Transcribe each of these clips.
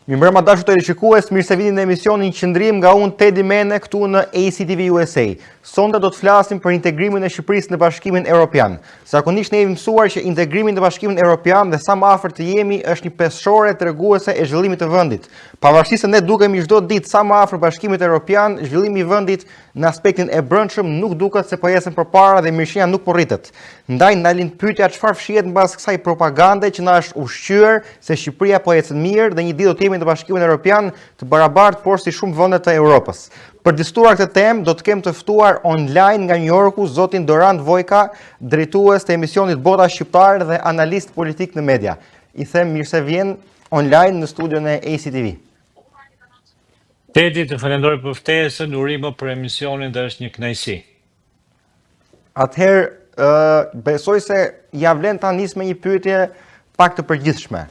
Mirëmbrëma dashur teleshikues, mirë se vini në emisionin Qëndrim nga unë Tedi Mene këtu në ACTV USA. Sonte do të flasim për integrimin e Shqipërisë në Bashkimin Evropian. Zakonisht ne jemi mësuar që integrimi në Bashkimin Evropian dhe sa më afër të jemi është një peshore treguese e zhvillimit të vendit. Pavarësisht se ne dukemi çdo ditë sa më afër Bashkimit Evropian, zhvillimi i vendit në aspektin e brendshëm nuk duket se po ecën përpara dhe mirëqenia nuk po rritet. Ndaj na lind pyetja çfarë fshihet mbas kësaj propagande që na është ushqyer se Shqipëria po ecën mirë dhe një ditë do të jemi në Bashkimin Evropian të barabartë por si shumë vende të Europës. Për diskutuar këtë temë do të kem të ftuar online nga New Yorku zotin Dorand Vojka, drejtues të emisionit Bota Shqiptare dhe analist politik në media. I them mirë se vjen online në studion e ACTV. Tedi, të falenderoj për ftesën, urime për emisionin dhe është një kënaqësi. Atëherë, besoj se ja vlen ta nis me një pyetje pak të përgjithshme.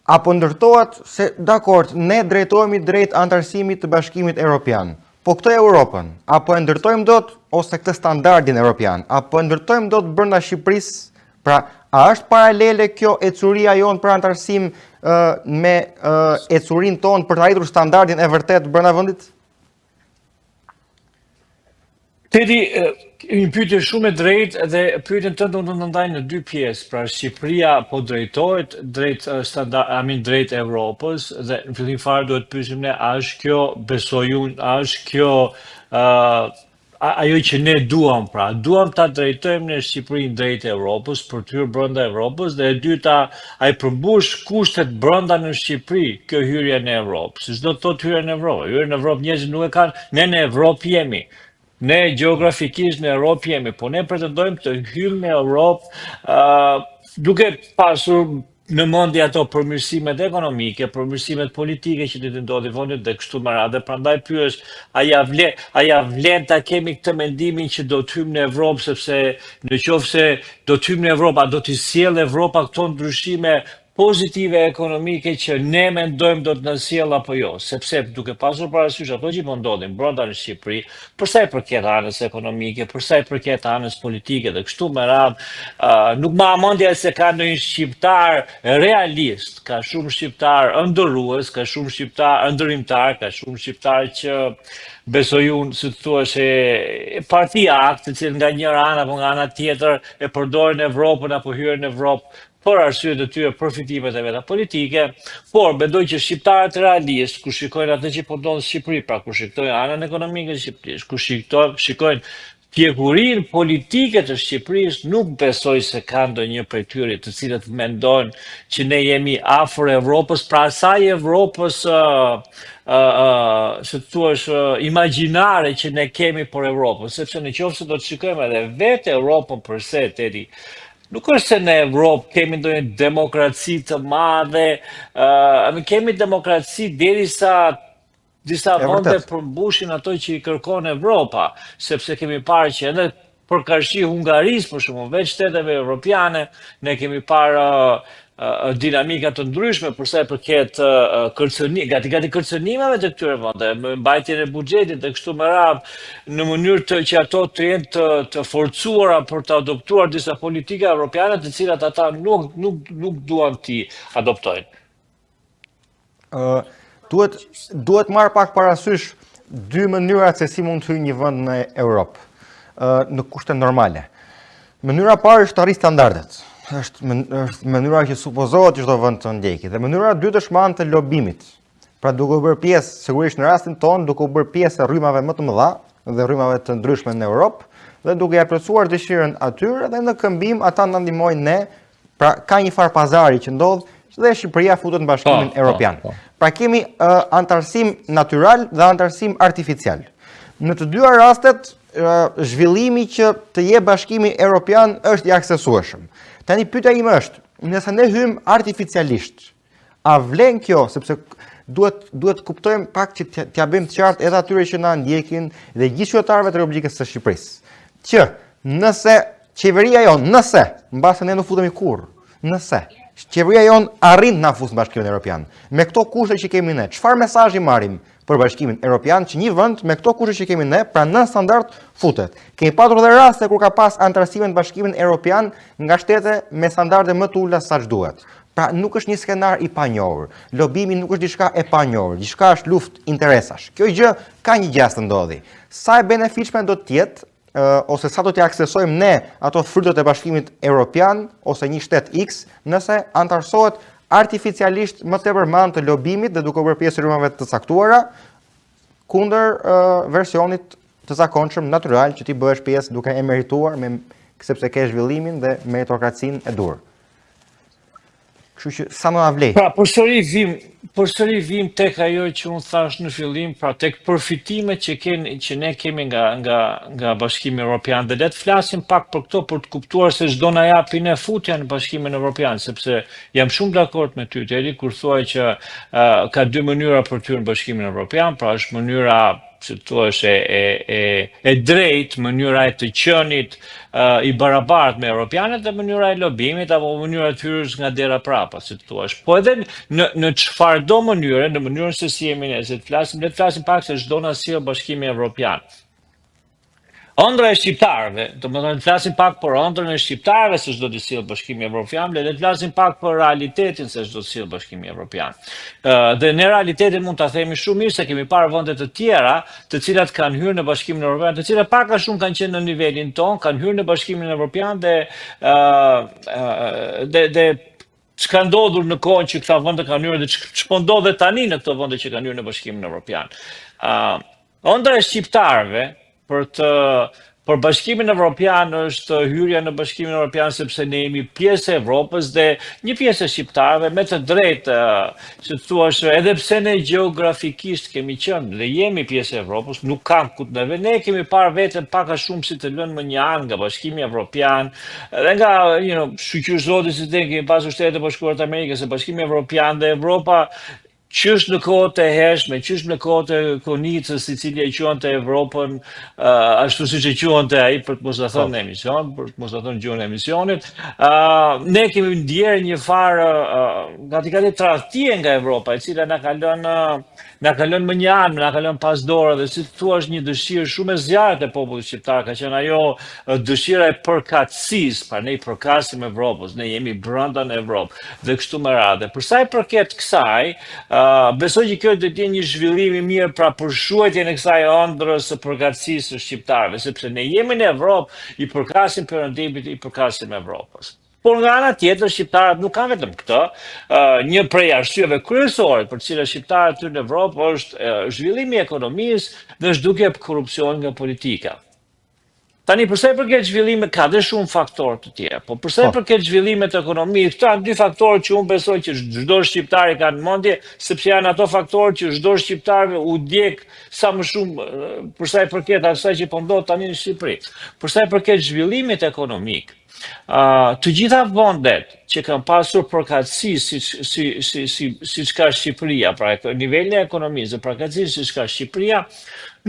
Apo ndërtohet se, dakord, ne drejtohemi drejt antarësimit të Bashkimit Evropian, po këtë Europën, apo e ndërtojmë dot, ose këtë standardin Evropian, apo e ndërtojmë dot brenda Shqipërisë, pra, a është paralele kjo ecuria jonë për antarësim me ecurin tonë për të arritur standardin e vërtet brenda vendit? Tedi, një pyetje shumë e drejtë dhe pyetjen tënde unë do të ndaj në dy pjesë. Pra Shqipëria po drejtohet drejt drejt Evropës dhe në fillim fare duhet pyesim ne a është kjo, besoj unë, a është kjo ajo që ne duam, pra duam ta drejtojmë në Shqipërinë drejt Evropës për të hyrë brenda Evropës dhe e dyta ai përmbush kushtet brenda në Shqipëri kjo hyrje në Evropë. Si çdo të thotë hyrje në Evropë, hyrje në Evropë njerëzit nuk e kanë, ne në Evropë jemi. Ne gjeografikisht në Europë jemi, po ne pretendojmë të hyjmë në Europë duke pasur në mendje ato përmirësimet ekonomike, përmirësimet politike që do të ndodhin vendit dhe kështu me radhë. Prandaj pyes, a ja vlen ta kemi këtë mendimin që do të hyjmë në Europë sepse nëse do të hyjmë në Europë, a do të sjellë Evropa këto ndryshime pozitive ekonomike që ne mendojmë do të na sjell apo jo, sepse duke pasur parasysh ato që po ndodhin brenda në Shqipëri, për sa i përket anës ekonomike, për sa i përket anës politike dhe kështu me radhë, nuk ma mendja se ka ndonjë shqiptar realist, ka shumë shqiptar ëndërrues, ka shumë shqiptar ëndërimtar, ka shumë shqiptar që besoj unë, si të thuash, partia akt, të cilë nga njëra anë apo nga ana tjetër e përdorin Evropën apo hyrën në Evropë për arsye të tyre përfitimet e veta politike, por mendoj që shqiptarët realistë, ku shikojnë atë që po ndodh në Shqipëri, pra ku shikojnë anën ekonomike të Shqipërisë, ku shikojnë pjekurinë politike të Shqipërisë, nuk besoj se ka ndonjë prej tyre të cilët mendojnë që ne jemi afër Evropës, pra asaj Evropës se të thuash imagjinare që ne kemi për Evropën, sepse nëse do të shikojmë edhe vetë Evropën përse, Tedi, nuk është se në Evropë kemi ndonjë demokraci të madhe, kemi demokraci derisa disa vende përmbushin ato që i kërkon Evropa, sepse kemi parë që edhe për karshi Hungarisë, për shembull, veç shteteve evropiane, ne kemi parë dinamika të ndryshme për sa i përket gati kërcënimeve të këtyre vendeve, mbajtjen e buxhetit dhe kështu me radhë, në mënyrë që ato të jenë të forcuara për të adoptuar disa politika evropiane të cilat ata nuk duan t'i adoptojnë. Duhet marrë pak parasysh dy mënyrat se si mund të hyjë një vend në Europë në kushte normale. Mënyra parë është të arrijë standardet. Është mënyra që supozohet që çdo vend të ndjeki. Dhe mënyra e dytë është me anë të lobimit. Pra duke u bërë pjesë, sigurisht në rastin tonë, duke u bërë pjesë e rrymave më të mëdha dhe rrymave të ndryshme në Europë, dhe duke ia plotësuar dëshirën atyre dhe në këmbim ata na ndihmojnë ne. Pra ka një farë pazari që ndodh dhe Shqipëria futet në Bashkimin Evropian. Pra kemi antarësim natyral dhe antarësim artificial. Në të dyja rastet, zhvillimi që të jep Bashkimi Evropian është i aksesueshëm. Tani pyetja ime është, nëse ne hyjmë artificialisht, a vlen kjo, sepse duhet kuptojmë pak që t'ja bëjmë të qartë edhe atyre që na ndjekin dhe gjithë qytetarëve të Republikës së Shqipërisë, që nëse qeveria jonë, mbase ne nuk futemi kurrë, nëse qeveria jonë arrin na fusë në Bashkimin Evropian, me këto kushte që kemi ne, çfarë mesazhi marrim për Bashkimin Evropian që një vend me këto kushte që kemi ne, pra në standard futet. Kemi patur edhe raste kur ka pas antarësime në Bashkimin Evropian nga shtete me standarde më të ulta sa ç'duhet. Pra nuk është një skenar i panjohur. Lobimi nuk është diçka e panjohur, diçka është luftë interesash. Kjo gjë ka një gjast të ndodhi. Sa e benefiqshme do të jetë ose sa do t'i aksesojmë ne ato frytet e Bashkimit Evropian ose një shtet X nëse antarësohet artificialisht më tepër me anë të lobimit dhe duke bërë pjesë rrymave të caktuara kundër versionit të zakonshëm natyral që ti bëhesh pjesë duke e merituar sepse ke zhvillimin dhe meritokracinë e dur. Kështu që sa më na vlej. Pra, përsëri vim tek ajo që unë thash në fillim, pra tek përfitimet që ne kemi nga Bashkimi Evropian. Dhe le të flasim pak për këto për të kuptuar se çdo na japi ne futja në Bashkimin Evropian, sepse jam shumë dakord me ty, Teri, kur thuaj që ka dy mënyra për ty në Bashkimin Evropian, pra është mënyra që thua është e drejt, mënyra e të qenit i barabartë me europianët dhe mënyra e lobimit apo mënyra e hyrjes nga dera prapa, si thua. Po edhe në çfarëdo mënyre, në mënyrën se si jemi ne, se le të flasim pak se çdo na sjell Bashkimi Evropian. Ëndra e shqiptarëve, do të thonë flasim pak për ëndrën e shqiptarëve se çdo të sjell Bashkimi Evropian, le të flasim pak për realitetin se çdo të sjell Bashkimi Evropian. Dhe në realitetin mund ta themi shumë mirë se kemi parë vende të tjera, të cilat kanë hyrë në Bashkimin Evropian, të cilat pak a shumë kanë qenë në nivelin ton, kanë hyrë në Bashkimin Evropian dhe çka ndodhur në kohën që këta vende kanë hyrë dhe ç'po ndodhet tani në këto vende që kanë hyrë në Bashkimin Evropian. Ëndra e shqiptarëve për Bashkimin Evropian është hyrja në Bashkimin Evropian sepse ne jemi pjesë e Evropës dhe një pjesë e shqiptarëve me të drejtë, që thuash, edhe pse ne gjeografikisht kemi qenë dhe jemi pjesë e Evropës, nuk kam ku të neve, ne kemi parë veten pak a shumë si të lënë më një anë nga Bashkimi Evropian dhe nga shoqërzori si të kemi pasur Shtetet e Bashkuara të Amerikës, se Bashkimi Evropian dhe Evropa qysh në kohët e hershme, qysh në kohët e Konicës, i cili e quante Evropën, ashtu siç e quante ai për të mos ta thënë në emision, për të mos ta thënë gjuhën e emisionit, ne kemi ndjerë një farë gati tradhtie nga Evropa, e cila na ka lënë më një anë, na ka lënë pas dorë dhe si thua është një dëshirë shumë e zjarrt e popullit shqiptar, ka qenë ajo dëshira e përkatësisë, pra ne i përkasim Evropës, ne jemi brenda në Evropë dhe kështu me radhë. Për sa i përket kësaj, besoj që kjo do të jetë një zhvillim i mirë pra për shuajtjen e kësaj ëndrrës së përkatësisë së shqiptarëve, sepse ne jemi në Evropë, i përkasim Perëndimit, i përkasim Evropës. Por nga ana tjetër, shqiptarët nuk kanë vetëm këtë, një prej arsyeve kryesore për të cilat shqiptarët hyn në Evropë është zhvillimi i ekonomisë dhe zhdukja e korrupsionit nga politika. Tani, përsa i përket zhvillimit, ka dhe shumë faktorë të tjerë, po përsa i përket zhvillimet ekonomisë, këto janë dy faktorë që unë besoj që çdo shqiptar i ka në mendje, sepse janë ato faktorë që çdo shqiptar u djeg sa më shumë përsa i përket asaj që po ndodh tani në Shqipëri. Përsa i përket zhvillimit ekonomik, të gjitha vendet që kanë pasur përkatësi siç ka Shqipëria, pra niveli i ekonomisë dhe përkatësi siç ka Shqipëria,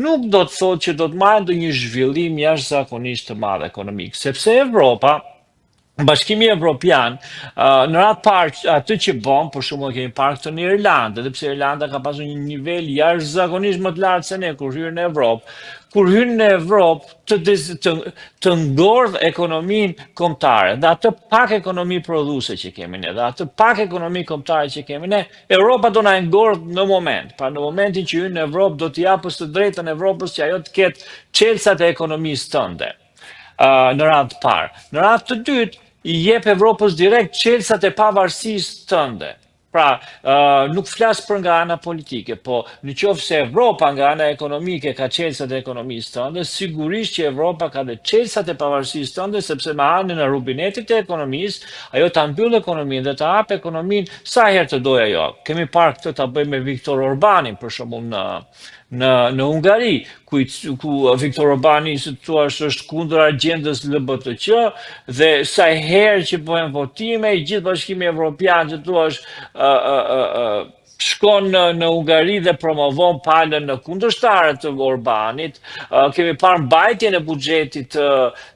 nuk do të thotë që do të marrë ndonjë zhvillim jashtëzakonisht të madh ekonomik, sepse Evropa, Bashkimi Evropian, në radhë parë atë që bën, për shembull kemi parë këtë në Irlandë, edhe pse Irlanda ka pasur një nivel jashtëzakonisht më të lartë se ne kur hyn në Evropë. Kur hyn në Evropë të ngordh ekonominë kombëtare, dhe atë pak ekonomi prodhuese që kemi ne, dhe atë pak ekonomi kombëtare që kemi ne, Europa do na ngordh në moment. Pra në momentin që hyn në Evropë do t'i japësh të drejtën Evropës që ajo të ketë çelësat e ekonomisë tënde. Në radhë të parë. Në radhë të dytë, i jep Evropës direkt çelësat e pavarësisë tënde. Pra, nuk flas për nga ana politike, po në qoftë se Evropa nga ana ekonomike ka çelësat e ekonomisë tënde, sigurisht që Evropa ka dhe çelësat e pavarësisë tënde, sepse me anën e rubinetit të ekonomisë, ajo ta mbyll ekonominë dhe ta hap ekonominë sa herë të dojë ajo. Kemi parë këtë ta bëjmë me Viktor Orbanin, për shembull në Hungari, ku Viktor Orbani si thua është kundër agjendës LBTQ dhe sa herë që bëhen votime, i gjithë Bashkimi Evropian që thua shkon në Hungari dhe promovon palën në kundërshtarët të Orbanit. Kemi parë mbajtjen e buxhetit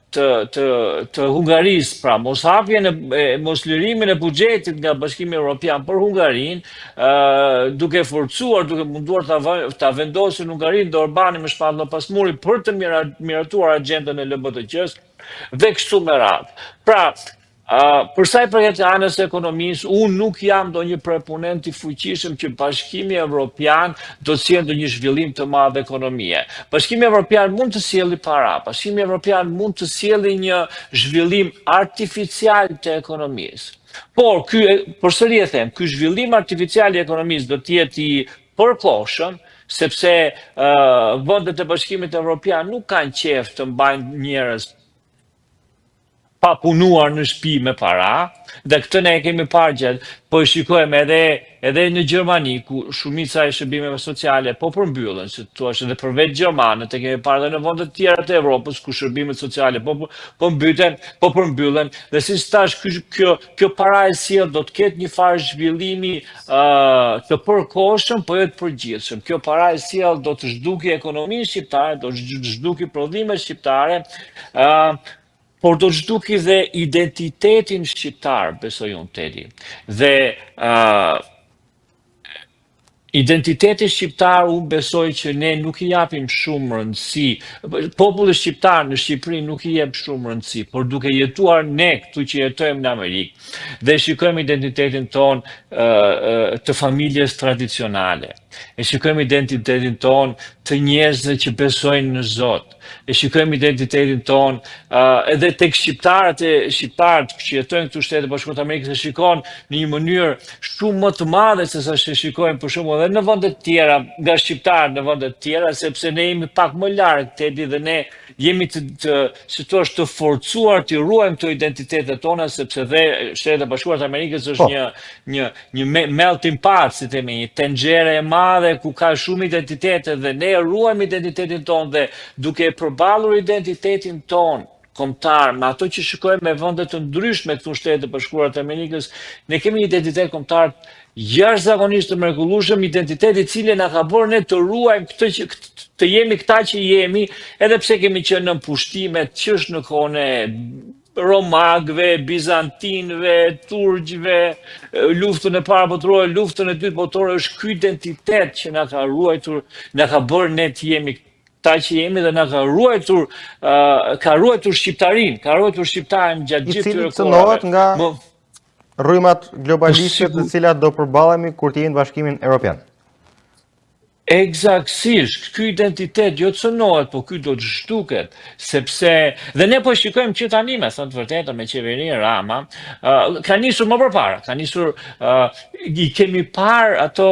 të Hungarisë, pra mos lirimin e buxhetit nga Bashkimi Evropian për Hungarinë, duke forcuar, duke munduar ta vendosin Hungarinë dhe Orbani me shpallë pas murit për të miratuar agjendën e LBTQ-s dhe kështu me radhë. Pra, Për sa i përket anës ekonomisë, unë nuk jam ndonjë proponent i fuqishëm që Bashkimi Evropian do të sjellë ndonjë zhvillim të madh ekonomie. Bashkimi Evropian mund të sjellë para, Bashkimi Evropian mund të sjellë një zhvillim artificial të ekonomisë. Por përsëri e them, ky zhvillim artificial i ekonomisë do të jetë i përkohshëm, sepse vendet e Bashkimit Evropian nuk kanë qejf të mbajnë njerëz pa punuar në shtëpi me para, dhe këtë ne e kemi parë gjatë, po e shikojmë edhe në Gjermani, ku shumica e shërbimeve sociale po përmbyllen, si thua edhe përveç gjermanët, e kemi parë edhe në vende të tjera të Evropës ku shërbimet sociale po përmbyllen, dhe si thash, kjo para e sjell do të ketë një farë zhvillimi të përkohshëm, po jo të përgjithshëm. Kjo para e sjell do të zhduki ekonominë shqiptare, do të zhduki prodhimet shqiptare, por do të zhduki dhe identitetin shqiptar, besoj unë, Tedi. Dhe identiteti shqiptar, unë besoj që ne nuk I japim shumë rëndësi. Populli shqiptar në Shqipëri nuk I jep shumë rëndësi, por duke jetuar ne këtu që jetojmë në Amerikë dhe shikojmë identitetin ton të familjes tradicionale, e shikojmë identitetin ton të njerëzve që besojnë në Zot, e shikojmë identitetin ton edhe tek shqiptarët që jetojnë këtu Shtetet Bashkuara të Amerikës, e shikon në një mënyrë shumë më të madhe se sa që shikojmë për shembull edhe në vende të tjera, nga shqiptarët në vende të tjera, sepse ne jemi pak më larg, Tedi, dhe ne jemi të forcuar të ruajmë këto identitetet tona, sepse dhe Shtetet e Bashkuara të Amerikës është një melting pot, si themi, një tenxhere e madhe ku ka shumë identitete dhe ne ruajmë identitetin ton dhe duke përballur identitetin ton kombëtar me ato që shikojmë me vende të ndryshme këtu në Shtetet e Bashkuara të Amerikës, ne kemi një identitet kombëtar jashtëzakonisht të mrekullueshëm, identitet I cili na ka bërë ne të ruajmë të jemi këta që jemi, edhe pse kemi qenë në pushtimet që është në kohën e Romagëve, Bizantinëve, Turqëve, luftën e parë botërore, luftën e dytë botërore, është ky identitet që na ka ruajtur, na ka bërë ne të jemi ta që jemi dhe na ka ruajtur shqiptarin, ka ruajtur shqiptarin gjatë gjithë këtyre kohëve. I cili cënohet nga rrymat globaliste të cilat do përballemi kur të jenë në Bashkimin Evropian. Eksaktësisht, ky identitet jo cënohet, po ky do të zhduket, sepse dhe ne po shikojmë që tani, me thënë të vërtetën, me qeverinë Rama, ka nisur më përpara, I kemi parë ato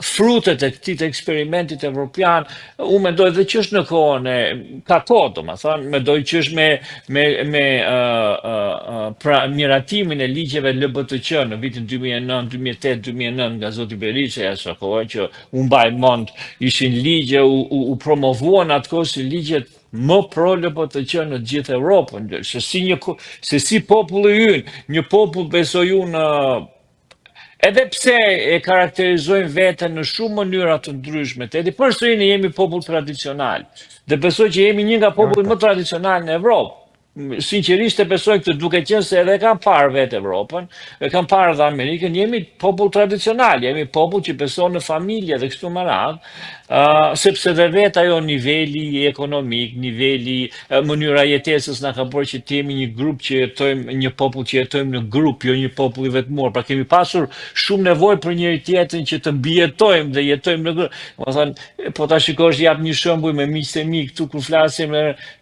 frutet e këtij eksperimentit evropian, unë mendoj dhe që është në kohën e ka kohë, domethënë, mendoj që është me miratimin e ligjeve LBTQ në vitin 2009, 2008, 2009 nga zoti Berisha, asaj kohë që u mbaj mend, ishin ligje u promovuan atkohë si ligjet më pro LBTQ në gjithë Evropën, se si populli ynë, një popull besoj unë edhe pse e karakterizojnë veten në shumë mënyra të ndryshme, Tedi, përsëri ne jemi popull tradicional. Dhe besoj që jemi një nga popullit më tradicional në Evropë. Sinqerisht e besoj këtë, duke qenë se edhe kam parë vetë Evropën, e kam parë dhe Amerikën, jemi popull tradicional, jemi popull që beson në familje dhe kështu me radhë, sepse dhe vetë ajo niveli ekonomik, niveli mënyra jetesës na ka bërë që të jemi një grup që jetojmë, një popull që jetojmë në grup, jo një popull I vetmuar. Pra kemi pasur shumë nevojë për njëri tjetrin që të mbijetojmë dhe jetojmë në grup. Domethënë, po ta shikosh, jap një shembull me miqtë e mi këtu kur flasim,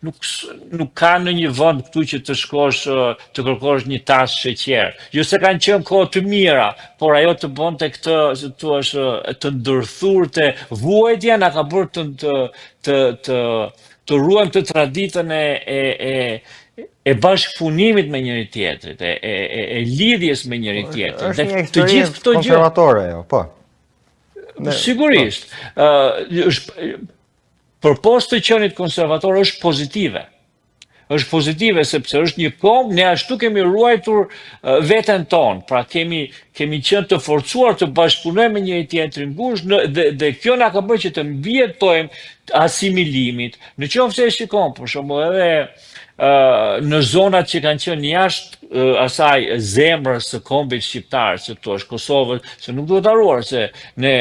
nuk ka në një vend këtu që të shkosh të kërkosh një tas sheqer. Jo se kanë qenë kohë të mira, por ajo të bënte këtë, si thua, të ndërthurte vuajtja na ka bërë të ruajmë të traditën e bashkëpunimit me njëri tjetrit, e lidhjes me njëri tjetrit. Është një eksperiencë konservatore, jo, po. Sigurisht. Përpost të qenit konservator është pozitive. Është pozitive sepse është një kohë, ne ashtu kemi ruajtur veten tonë, pra kemi qenë të forcuar të bashkëpunojmë me njëri tjetrin ngushtë dhe kjo na ka bërë që të mbijetojmë asimilimit. Në qoftë se e shikon, për shembull, edhe në zonat që kanë qenë jashtë asaj zemrës së kombit shqiptar, se këto është Kosovë, se nuk duhet haruar se ne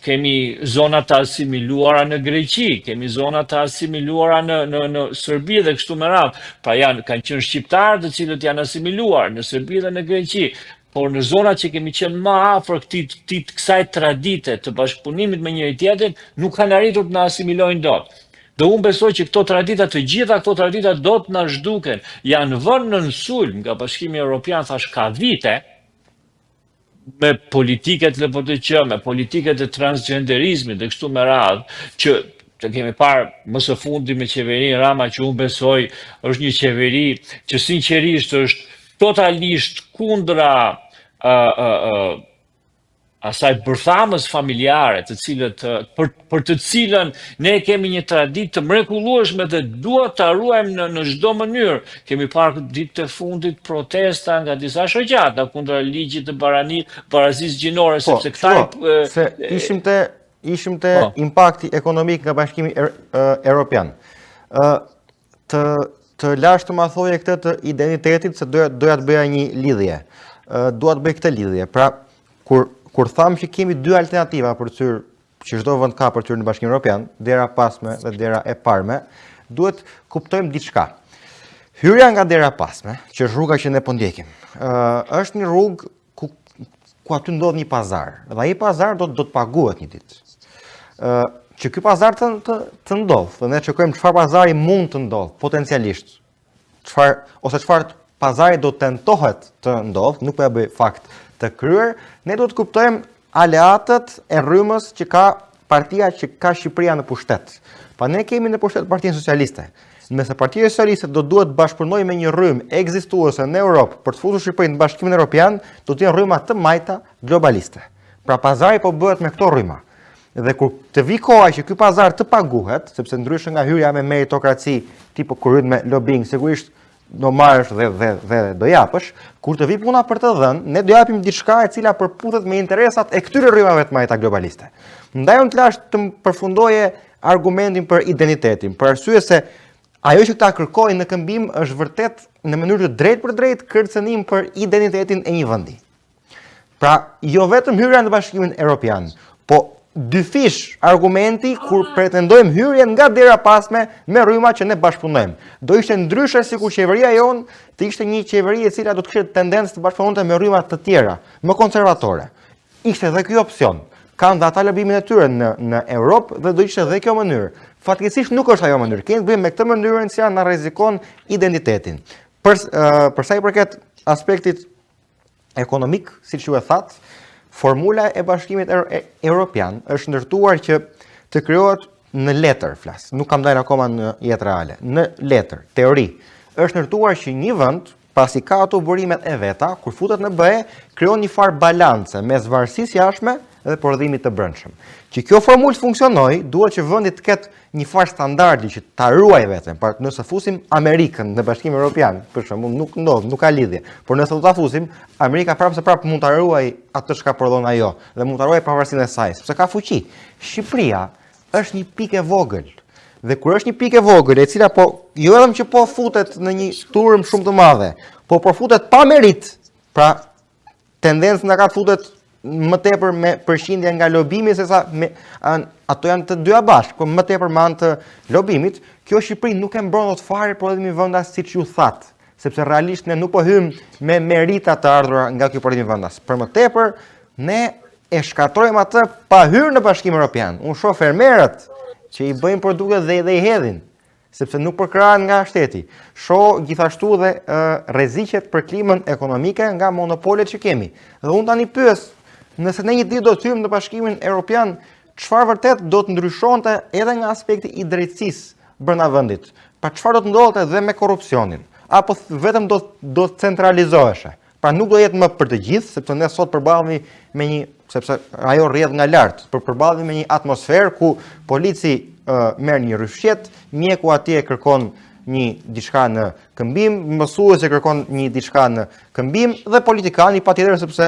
kemi zona të asimiluara në Greqi, kemi zona të asimiluara në Serbi dhe kështu me radhë. Pra kanë qenë shqiptarë të cilët janë asimiluar në Serbi dhe në Greqi. Por në zona që kemi qenë më afër kësaj tradite të bashkëpunimit me njëri tjetrin, nuk kanë arritur të na asimilojnë dot. Dhe unë besoj që të gjitha këto tradita do të na zhduken, janë vënë në sulm nga Bashkimi Evropian thash ka vite, me politiket LGBTQ, me politiket e transgenderizmit dhe kështu me radhë, që kemi parë më së fundi me qeverinë Rama, që unë besoj është një qeveri që sinqerisht është totalisht kundra asaj bërthamës familjare, të cilët për të cilën ne kemi një traditë të mrekullueshme dhe duhet ta ruajmë në çdo mënyrë. Kemi parë ditët e fundit protesta nga disa shoqata kundër ligjit të barazisë gjinore, sepse këta ishim te impakti ekonomik nga Bashkimi Evropian. Të lash të ma thoje këtë të identitetit, se doja të bëja një lidhje. Dua të bëj këtë lidhje. Pra, kur tham që kemi dy alternativa për tyr, që çdo vend ka për tyr në Bashkimin Evropian, dera pasme dhe dera e parme, duhet kuptojmë diçka. Hyrja nga dera pasme, që është rruga që ne po ndjekim, është një rrugë ku aty ndodh një pazar. Dhe ai pazar do të paguhet një ditë. Që ky pazar të ndodh, dhe ne shikojmë çfarë pazari mund të ndodh potencialisht. Çfarë pazari do tentohet të ndodh, nuk po ja bëj fakt të kryer, ne do të kuptojmë aleatët e rrymës që ka partia që ka Shqipëria në pushtet. Pa ne kemi në pushtet Partinë Socialiste. Nëse Partia Socialiste do duhet bashkëpunojë me një rrymë ekzistuese në Europë për të futur Shqipërinë në Bashkimin Evropian, do të jenë rryma të majta globaliste. Pra pazari po bëhet me këto rryma. Dhe kur të vi koha që ky pazar të paguhet, sepse ndryshe nga hyrja me meritokraci, tipo kur hyn me lobbying, sigurisht do marrësh dhe do japësh, kur të vi puna për të dhënë, ne do japim diçka e cila përputhet me interesat e këtyre rrymave të majta globaliste. Ndaj unë të lash të përfundoje argumentin për identitetin, për arsye se ajo që ta kërkojnë në këmbim është vërtet në mënyrë të drejtë për drejtë kërcënim për identitetin e një vendi. Pra, jo vetëm hyrja në Bashkimin Evropian, po dyfish argumenti kur pretendojmë hyrje nga dera pasme me rryma që ne bashkëpunojmë. Do ishte ndryshe sikur qeveria jonë të ishte një qeveri e cila do të kishte tendencë të bashkëpunonte me rryma të tjera, më konservatore. Ishte edhe ky opsion. Kanë dhe ata lobimin e tyre në Europë dhe do ishte edhe kjo mënyrë. Fatkeqësisht nuk është ajo mënyrë. Kemi të bëjmë me këtë mënyrën që na rrezikon identitetin. Për sa i përket aspektit ekonomik, siç ju e thatë, formula e Bashkimit Evropian është ndërtuar që të krijohet në letër, flas. Nuk kam dalë akoma në jetë reale. Në letër, teori, është ndërtuar që një vend, pasi ka ato burimet e veta, kur futet në BE, krijon një farë balance mes varësisë jashtme dhe prodhimit të brendshëm. Që kjo formulë të funksionojë, duhet që vendi të ketë një farë standardi që ta ruaj veten. Pra, nëse fusim Amerikën në Bashkimin Evropian, për shembull, nuk ka lidhje. Por nëse do ta fusim, Amerika prapë mund ta ruaj atë çka prodhon ajo dhe mund ta ruaj pavarësinë e saj, sepse ka fuqi. Shqipëria është një pikë e vogël. Dhe kur është një pikë e vogël, e cila jo vetëm që po futet në një turm shumë të madhe, po futet pa merit, pra tendencë nga ka të futet më tepër me përqindje nga lobimi sesa ato janë të dyja bashkë, por më tepër me anë të lobimit, kjo Shqipëri nuk e mbron dot fare prodhimin vendas siç ju thatë, sepse realisht ne nuk po hym me merita të ardhura nga ky prodhim vendas. Për më tepër ne e shkatrojmë atë pa hyrë në Bashkimin Evropian. Unë shoh fermerët që i bëjnë produkte dhe i hedhin, sepse nuk përkrahen nga shteti. Shoh gjithashtu dhe rreziqet për klimën ekonomike nga monopolet që kemi. Dhe unë tani pyes, nëse ne një ditë do të hyjmë në Bashkimin Evropian, çfarë vërtet do të ndryshonte edhe nga aspekti i drejtësisë brenda vendit? Pra çfarë do të ndodhte edhe me korrupsionin? Apo vetëm do të centralizoheshe? Pra nuk do jetë më për të gjithë, sepse ne sot përballemi me sepse ajo rrjedh nga lart, përballemi me një atmosferë ku polici merr një rrëshqet, mjeku atje kërkon diçka në këmbim, mësuesi kërkon diçka në këmbim dhe politikani patjetër sepse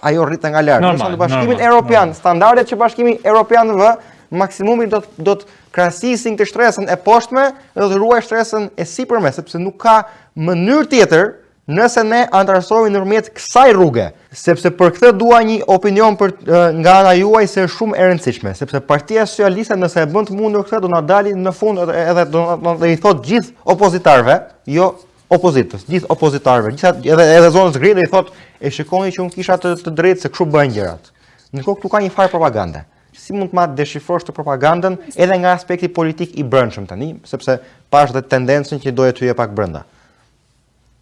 ajo rritet nga lart. Në Bashkimin Evropian, standardet që Bashkimi Evropian vë, maksimumi do të krahasisin të shtresën e poshtme dhe do të ruaj shtresën e sipërme, sepse nuk ka mënyrë tjetër nëse ne antarësohemi nëpërmjet kësaj rruge, sepse për këtë dua një opinion nga ana juaj se është shumë e rëndësishme, sepse Partia Socialiste nëse e bën të mundur këtë do na dalë në fund edhe do i thotë gjithë opozitarëve, jo opozitës, gjithë opozitarëve, edhe zonës gri dhe i thotë e shikoni që unë kisha të drejtë se kështu bëhen gjërat. Ndërkohë këtu ka një farë propagande. Si mund të ma deshifrosh të propagandën edhe nga aspekti politik i brendshëm tani, sepse pash dhe tendencën që doje të je pak brenda.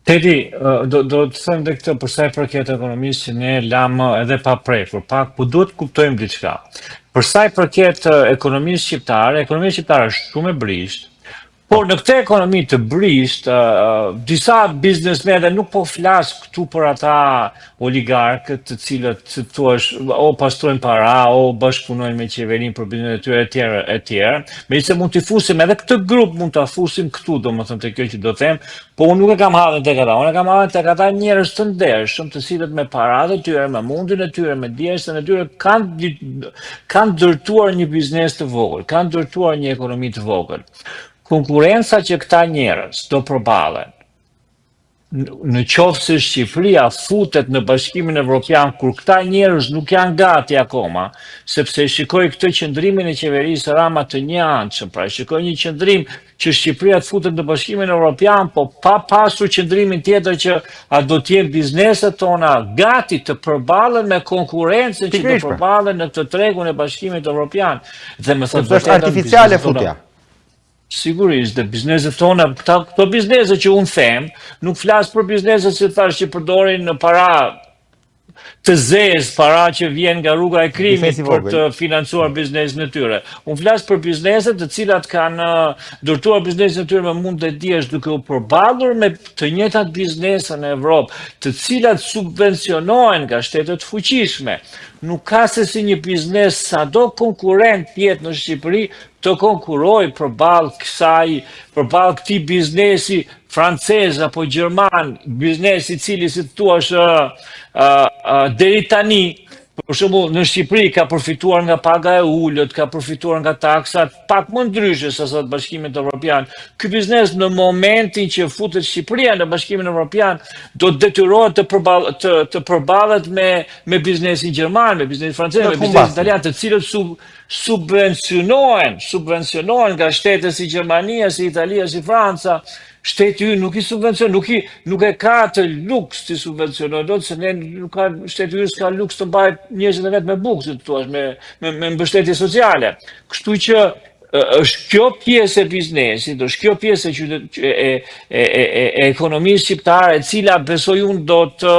Teti, do të them dhe këtë për sa i përket ekonomisë që ne lamë edhe pa prekur, pak po duhet kuptojmë diçka. Për sa i përket ekonomisë shqiptare është shumë e brisht. Por në këtë ekonomi të brisht, disa biznesmenë nuk po flas këtu për ata oligarkët të cilët të thuash o pastrojnë para, o bashkëpunojnë me qeverinë për bizneset e tyre etj. Megjithëse mund t'i fusim edhe këtë grup mund ta fusim këtu, domethënë te kjo që do them, po unë nuk e kam hallën tek ata. Unë e kam hallën tek ata njerëz të ndershëm, të cilët me paratë e tyre, me mundin e tyre, me diesën e tyre kanë ndërtuar një biznes të vogël, kanë ndërtuar një ekonomi të vogël. Konkurenca që këta njerëz do përballen në qoftë se Shqipëria futet në Bashkimin Evropian kur këta njerëz nuk janë gati akoma, sepse shikoj këtë qëndrimin e qeverisë Rama të njëanshëm, pra shikoj një qëndrim që Shqipëria të futet në Bashkimin Evropian, po pa pasur qëndrimin tjetër që a do të jenë bizneset tona gati të përballen me konkurrencën që do përballen në këtë tregun e Bashkimit Evropian. Dhe më thotë është artificiale futja. Sigurisht, dhe bizneset tona, këto bizneset që unë them, nuk flas për bizneset që thash që përdorin në para të zezë, para që vjen nga rruga e krimit për të financuar biznesin e tyre. Unë flas për bizneset të cilat kanë ndërtuar biznesin e tyre me mund të diesh duke u përballur me të njëjtat biznese në Evropë, të cilat subvencionohen nga shtetet fuqishme. Nuk ka se si një biznes sado konkurrent jetë në Shqipëri të konkurroj përballë këtij biznesi francez apo gjerman, biznesi i cili si thua deri tani, për shembull në Shqipëri ka përfituar nga paga e ulët, ka përfituar nga taksat pak më ndryshe se sa Bashkimit Evropian. Ky biznes në momentin që futet Shqipëria në Bashkimin Evropian do të detyrohet të përballet me biznesin gjerman, me biznesin francez, me biznesin italian, të cilët subvencionohen nga shtete si Gjermania, si Italia, si Franca. Shteti ynë nuk i subvencion, nuk e ka të luks të subvencionojnë, do të se shteti ynë s'ka luks të mbajt njerëzit e vetë me bukë, si të thuash, me mbështetje sociale. Kështu që është kjo pjesë e biznesit, është kjo pjesë e ekonomisë shqiptare, e cila besoj unë do të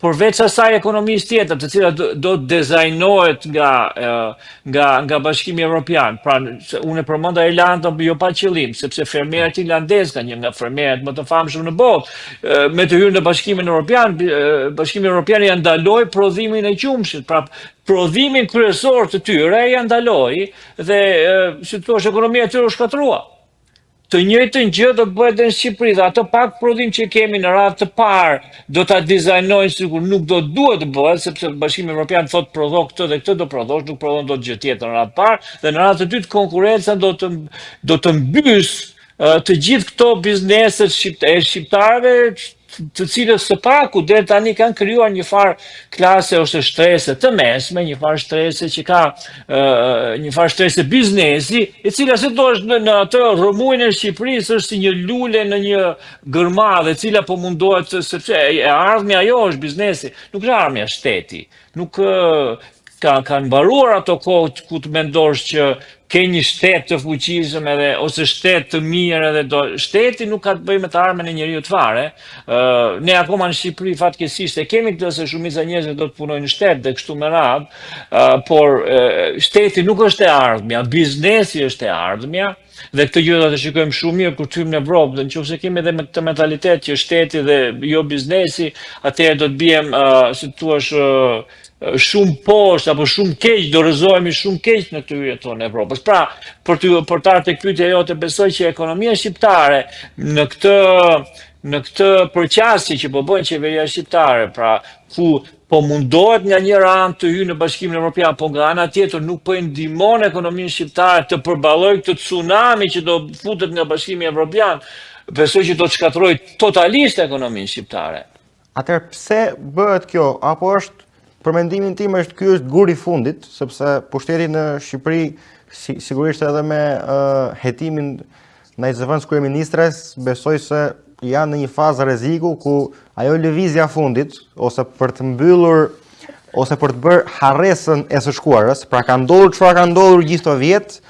përveç asaj ekonomisë tjetër, të cilat do të dizajnohet nga Bashkimi Evropian. Pra, unë e përmenda Irlandën jo pa qëllim, sepse fermerët irlandezë kanë një nga fermerët më të famshëm në botë. Me të hyrë në Bashkimin Evropian, Bashkimi Evropian ja ndaloi prodhimin e qumshit. Pra, prodhimin kryesor të tyre ja ndaloi dhe si thua, ekonomia e tyre u shkatrua. Të njëjtën gjë do të bëhet në Shqipëri, dhe atë pak prodhim që kemi në radhë të parë do ta dizajnojnë sikur nuk do duhet të bëhet, sepse Bashkimi Evropian thotë prodho këtë dhe këtë do prodhosh, nuk prodhon dot gjë tjetër në radhë të parë, dhe në radhë të dytë konkurrenca do të mbys të gjithë këto bizneset e shqiptarëve, të cilës së paku deri tani kanë krijuar një farë klase ose shtrese të mesme, një farë shtrese që ka një farë shtrese biznesi, e cila si thua në atë rrëmuin e Shqipërisë është si një lule në një gërmadhe, e cila po mundohet sepse ardhmja ajo është biznesi, nuk është ardhmja shteti. Nuk kanë mbaruar ato kohë ku të mendosh që ke një shtet të fuqishëm ose shtet të mirë edhe shteti nuk ka të bëjë me të armën e njeriu të fare. Ne akoma në Shqipëri fatkeqësisht e kemi këtë se shumica e njerëzve do të punojnë në shtet dhe kështu me radhë, por shteti nuk është e ardhmja, biznesi është e ardhmja. Dhe këtë gjë do të shikojmë shumë mirë kur të hyjmë në Evropë, dhe nëse kemi edhe me këtë mentalitet që shteti dhe jo biznesi, atëherë do të bijem, si thua, shumë poshtë apo shumë keq, do rrëzohemi shumë keq në këtë hyrje tonë e Evropës. Pra, për të ardhur tek pyetja jote, besoj që ekonomia shqiptare në këtë përqasje që po bën qeveria shqiptare, pra ku po mundohet nga një anë të hyjë në Bashkimin Evropian, po nga ana tjetër nuk po e ndihmon ekonominë shqiptare të përballojë këtë tsunami që do futet nga Bashkimi Evropian, besoj që do të shkatërrojë totalisht ekonominë shqiptare. Atëherë pse bëhet kjo? Apo është, për mendimin tim, ky është guri i fundit, sepse pushteti në Shqipëri, sigurisht edhe me hetimin ndaj zëvendës kryeministres, besoj se janë në një fazë rreziku ku ajo lëvizja fundit, ose për të mbyllur, ose për të bërë harresën e së shkuarës, pra ka ndodhur çfarë ka ndodhur gjithë këto vjet,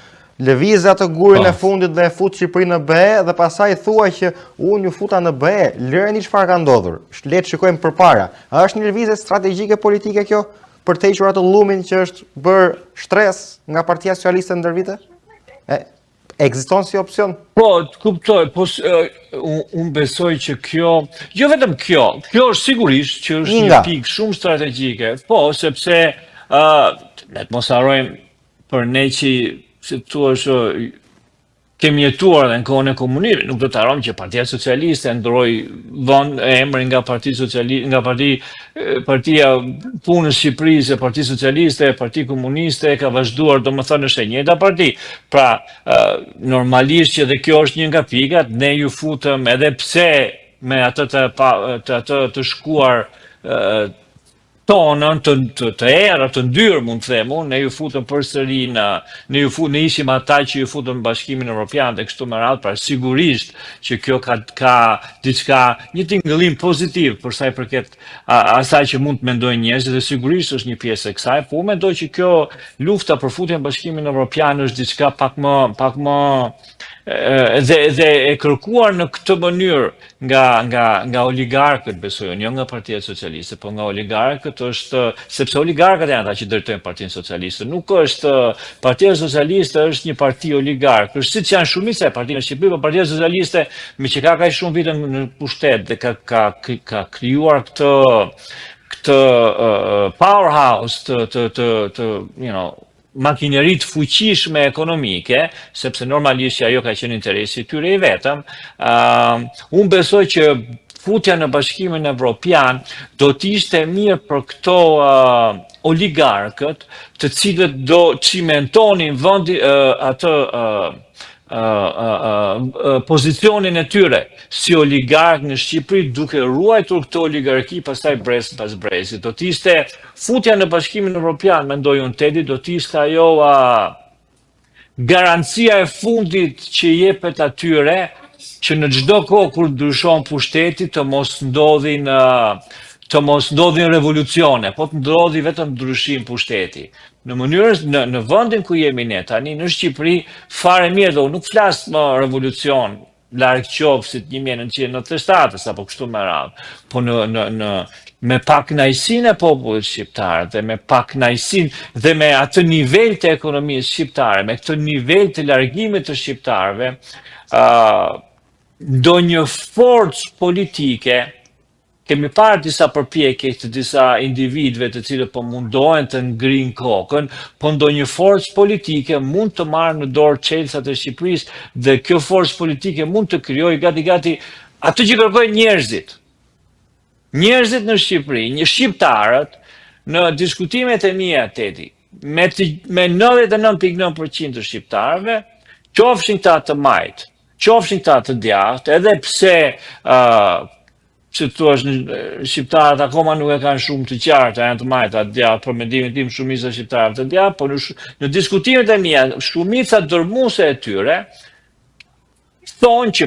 lëvizja të gurin e fundit dhe e fut Shqipërinë në BE dhe pastaj thua që unë ju futa në BE, lëreni çfarë ka ndodhur. Le të shikojmë përpara. A është një lëvizje strategjike politike kjo për të hequr atë llumin që është bërë shtres nga Partia Socialiste ndër vite? Ekziston si opsion? Po, kuptoj, po unë besoj që kjo, jo vetëm kjo është sigurisht që është një pikë shumë strategjike, po, sepse ne të mos harrojmë për ne që si thua kemi jetuar dhe në kohën e komunizmit, nuk do të harrojmë që Partia Socialiste ndroi emrin nga Partia Socialiste, nga Partia Punës Shqipërisë, Partia Socialiste, Partia Komuniste ka vazhduar, domethënë është e njëjta parti. Pra, normalisht që dhe kjo është një nga pikat, ne ju futëm edhe pse me atë të shkuar tonën të erë, të ndyrë, mund të themu, ne ju futëm përsëri ne ishim ata që ju futëm në Bashkimin Evropian dhe kështu me radhë, pra sigurisht që kjo ka diçka, një tingëllim pozitiv për sa i përket asaj që mund të mendojnë njerëzit dhe sigurisht është një pjesë e kësaj, po unë mendoj që kjo lufta për futjen në Bashkimin Evropian është diçka pak më dhe e kërkuar në këtë mënyrë nga oligarkët, besoj unë, jo nga Partia Socialiste, po nga oligarkët është, sepse oligarkët janë ata që drejtojnë Partinë Socialiste. Nuk është, Partia Socialiste është një parti oligark, është siç janë shumica e partive në Shqipëri, por Partia Socialiste, me që ka kaq shumë vite në pushtet dhe ka krijuar këtë powerhouse makinerit fuqishme ekonomike, sepse normalisht që ajo ka qenë interesi tyre i vetëm, unë besoj që futja në Bashkimin Evropian do t'ishte mirë për këto oligarkët, të cilët do cimentonin atë pozicionin e tyre si oligark në Shqipëri, duke ruajtur këtë oligarki pastaj brez pas brezit. Do t'ishte futja në Bashkimin Evropian, mendoj unë Tedi, do t'ishte ajo garancia e fundit që jepet atyre që në çdo kohë kur ndryshon pushteti të mos ndodhin revolucione, po të ndodhi vetëm ndryshim pushteti. Në vendin ku jemi ne tani, në Shqipëri, fare mirë dhe unë nuk flas më revolucion, larg qofshit 1997 apo kështu me radhë, po me pak kënaqësinë e popullit shqiptar dhe me pak kënaqësinë dhe me atë nivel të ekonomisë shqiptare, me këtë nivel të largimit të shqiptarëve, ndonjë forcë politike. Kemi parë disa përpjekje të disa individëve të cilët po mundohen të ngrinë kokën, po ndonjë forcë politike mund të marrë në dorë çelësat e Shqipërisë dhe kjo forcë politike mund të krijojë gati atë që kërkojnë njerëzit. Njerëzit në Shqipëri, shqiptarët, në diskutimet e mia Tedi, me 99.9% të shqiptarëve, qofshin ta të majt, qofshin ta të djathtë, edhe pse që të thuash shqiptarët akoma nuk e kanë shumë të qartë, janë të majta të djathtë, për mendimin tim shumica shqiptarët të djathtë, por në diskutimet e mia, shumica dërmuese e tyre thonë që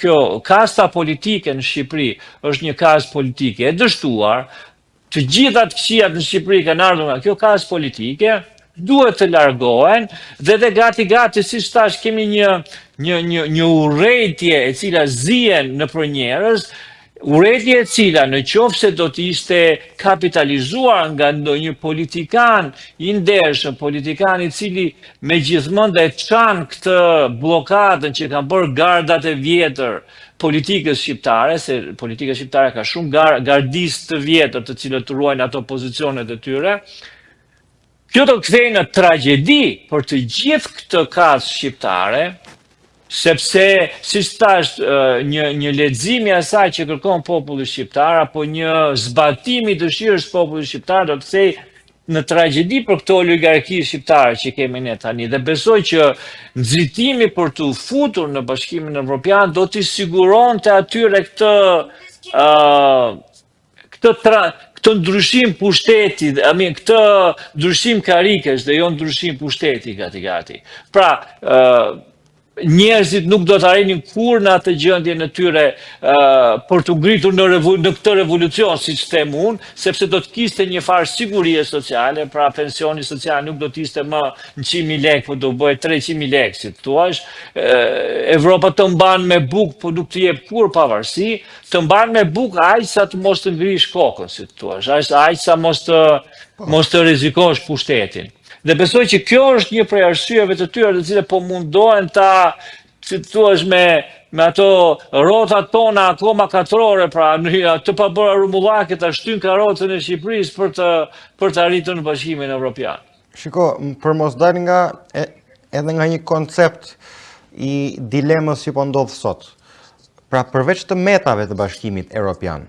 kjo kasta politike në Shqipëri është një kastë politike e dështuar, të gjitha të këqijat në Shqipëri kanë ardhur nga kjo kastë politike, duhet të largohen dhe gati si thash kemi një urrëtie e cila zihen nëpër njerëz, urrëtie e cila në qoftë se do të ishte kapitalizuar nga ndonjë politikan i ndershëm, politikan i cili megjithmonë e çan këtë bllokadën që kanë bërë gardat e vjetër politikës shqiptare, se politika shqiptare ka shumë gardistë të vjetër të cilët ruajnë ato pozicionet e tyre. Kjo do kthej në tragjedi për të gjithë këtë kastë shqiptare, sepse, siç thash, një lexim i asaj që kërkon populli shqiptar apo një zbatim i dëshirës popullit shqiptar do të thej në tragjedi për këto oligarki shqiptare që kemi ne tani dhe besoj që nxitimi për të futur në Bashkimin Evropian do t'i siguronte atyre këtë ndryshim pushteti, këtë ndryshim karikës dhe jo ndryshim pushteti gati. Pra, njerëzit nuk do të arrinin kur në atë gjendje në tyre për të ngritur në këtë revolucion, si që them unë, sepse do të kiste një farë sigurie sociale, pra pensioni social nuk do të ishte më në 100.000 lek, po do bëhet 300.000 lek, si të thuash. Evropa të mban me buk, po nuk të jep kur pavarësi, të mban me buk aq sa të mos të ngrish kokën, si të thuash, aq sa mos të rrezikosh pushtetin. Dhe besoj që kjo është një prej arsyeve të tyre të cilët po mundohen si të thuash me ato rotat tona akoma katrore, pra të pabëra rumullake ta shtyn karrocën e Shqipërisë për të arritur në Bashkimin Evropian. Shiko, për mos dal edhe nga një koncept i dilemës që po ndodh sot. Pra përveç të metave të Bashkimit Evropian,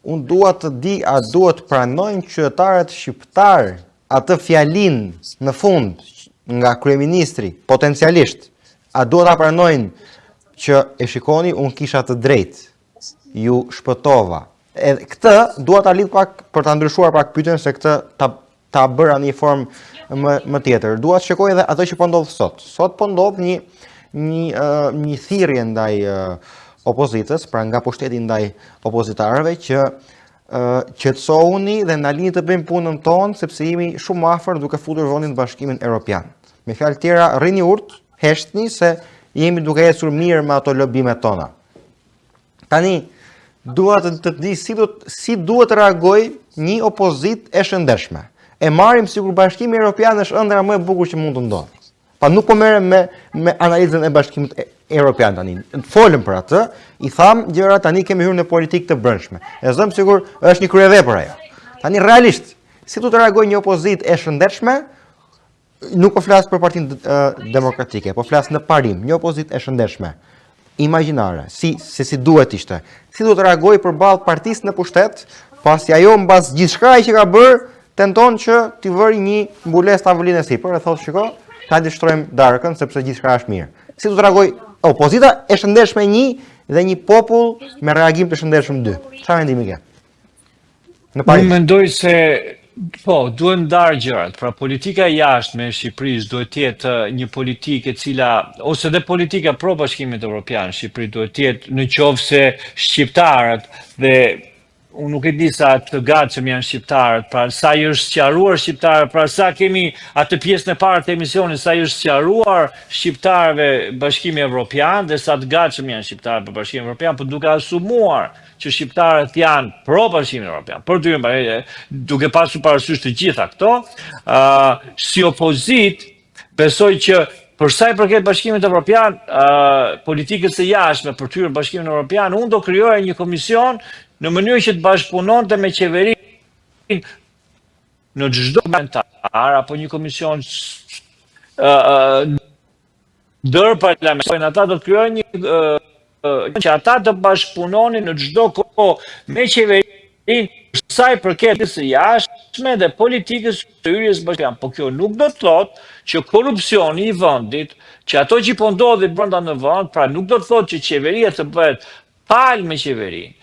unë dua të di a duhet pranojnë qytetarët shqiptar atë fjalin në fund nga kryeministri, potencialisht, a duhet ta pranojnë që e shikoni, unë kisha të drejtë, ju shpëtova. Edhe këtë duhet ta lidh pak për ta ndryshuar pak pyetjen se këtë ta bëra në një formë më tjetër. Dua të shikoj edhe ato që po ndodh sot. Sot po ndodh një thirrje ndaj opozitës, pra nga pushteti ndaj opozitarëve që qetësohuni dhe na lini të bëjmë punën tonë sepse jemi shumë afër duke futur vendin në Bashkimin Evropian. Me fjalë tjera, rrini urt, heshtni se jemi duke ecur mirë me ato lobimet tona. Tani dua të di si duhet të reagoj një opozitë e shëndetshme. E marrim sikur Bashkimi Evropian është ëndra më e bukur që mund të ndodhë. Pa nuk po merrem me analizën e Bashkimit Evropian tani. Folëm për atë, i tham gjëra tani kemi hyrë në politikë të brendshme. E zëm sigur është një kryevepër ajo. Tani realisht, si do të reagojë një opozitë e shëndetshme, nuk po flas për Partinë Demokratike, po flas në parim, një opozitë e shëndetshme, imagjinare, si duhet ishte. Si do të reagojë përballë partisë në pushtet, pasi ajo mbas gjithçka që ka bërë, tenton që t'i vëri një mbulesë tavolinë e sipër, e thotë shiko, ta dishtrojmë darkën sepse gjithçka është mirë. Si do të reagojë opozita e shëndetshme 1 dhe një popull me reagim të shëndetshëm 2? Çfarë mendimi ke? Unë mendoj se duhen ndarë gjërat. Pra politika e jashtme e Shqipërisë duhet të jetë një politikë e cila ose dhe politika pro Bashkimit Evropian Shqipëri duhet të jetë në qoftë se shqiptarët dhe unë nuk e di sa të gatshëm janë shqiptarët, pra sa i është sqaruar shqiptarët, pra sa kemi atë pjesën e parë të emisionit, sa i është sqaruar shqiptarëve Bashkimi Evropian dhe sa të gatshëm janë shqiptarët për Bashkimin Evropian, por duke asumuar që shqiptarët janë pro Bashkimin Evropian, duke pasur parasysh të gjitha këto, si opozit, besoj që për sa i përket Bashkimit Evropian, politikës së jashtme për të hyrë në Bashkimin Evropian, unë do krijoja një komision në mënyrë që të bashkëpunonte me qeverinë në çdo parlamentar apo një komision ndërparlamentar, ata do të krijojnë një që ata të bashkëpunonin në çdo kohë me qeverinë sa i përket së jashtme dhe politikës së hyrjes bashkian. Po kjo nuk do të thotë që korrupsioni i vendit, që ato që po ndodhin brenda në vend, pra nuk do të thotë që qeveria të bëhet palë me qeverinë,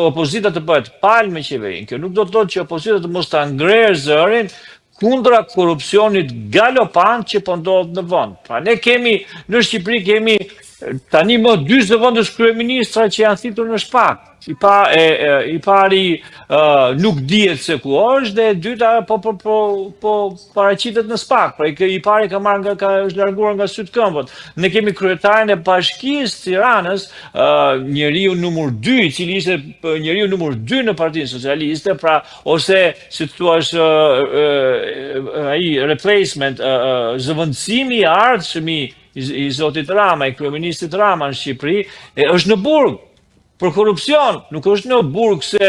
opozita të bëhet palë me qeverinë. Kjo nuk do të thotë që opozita të mos ta ngrejë zërin kundra korrupsionit galopant që po ndodh në vend. Pra ne kemi në Shqipëri kemi tani më 40 vendës kryeministra që janë thitur në shpak. I pari nuk dihet se ku është dhe e dyta po paraqitet në SPAK. Pra i pari është larguar nga syt këmbët. Ne kemi kryetarin e Bashkisë Tiranës, njeriu numër 2, i cili ishte njeriu numër 2 në Partinë Socialiste, pra ose si thua ai replacement, zëvendësimi i ardhshëm i zotit Rama, i kryeministit Rama në Shqipëri, është në burg. Për korrupsion, nuk është në burg se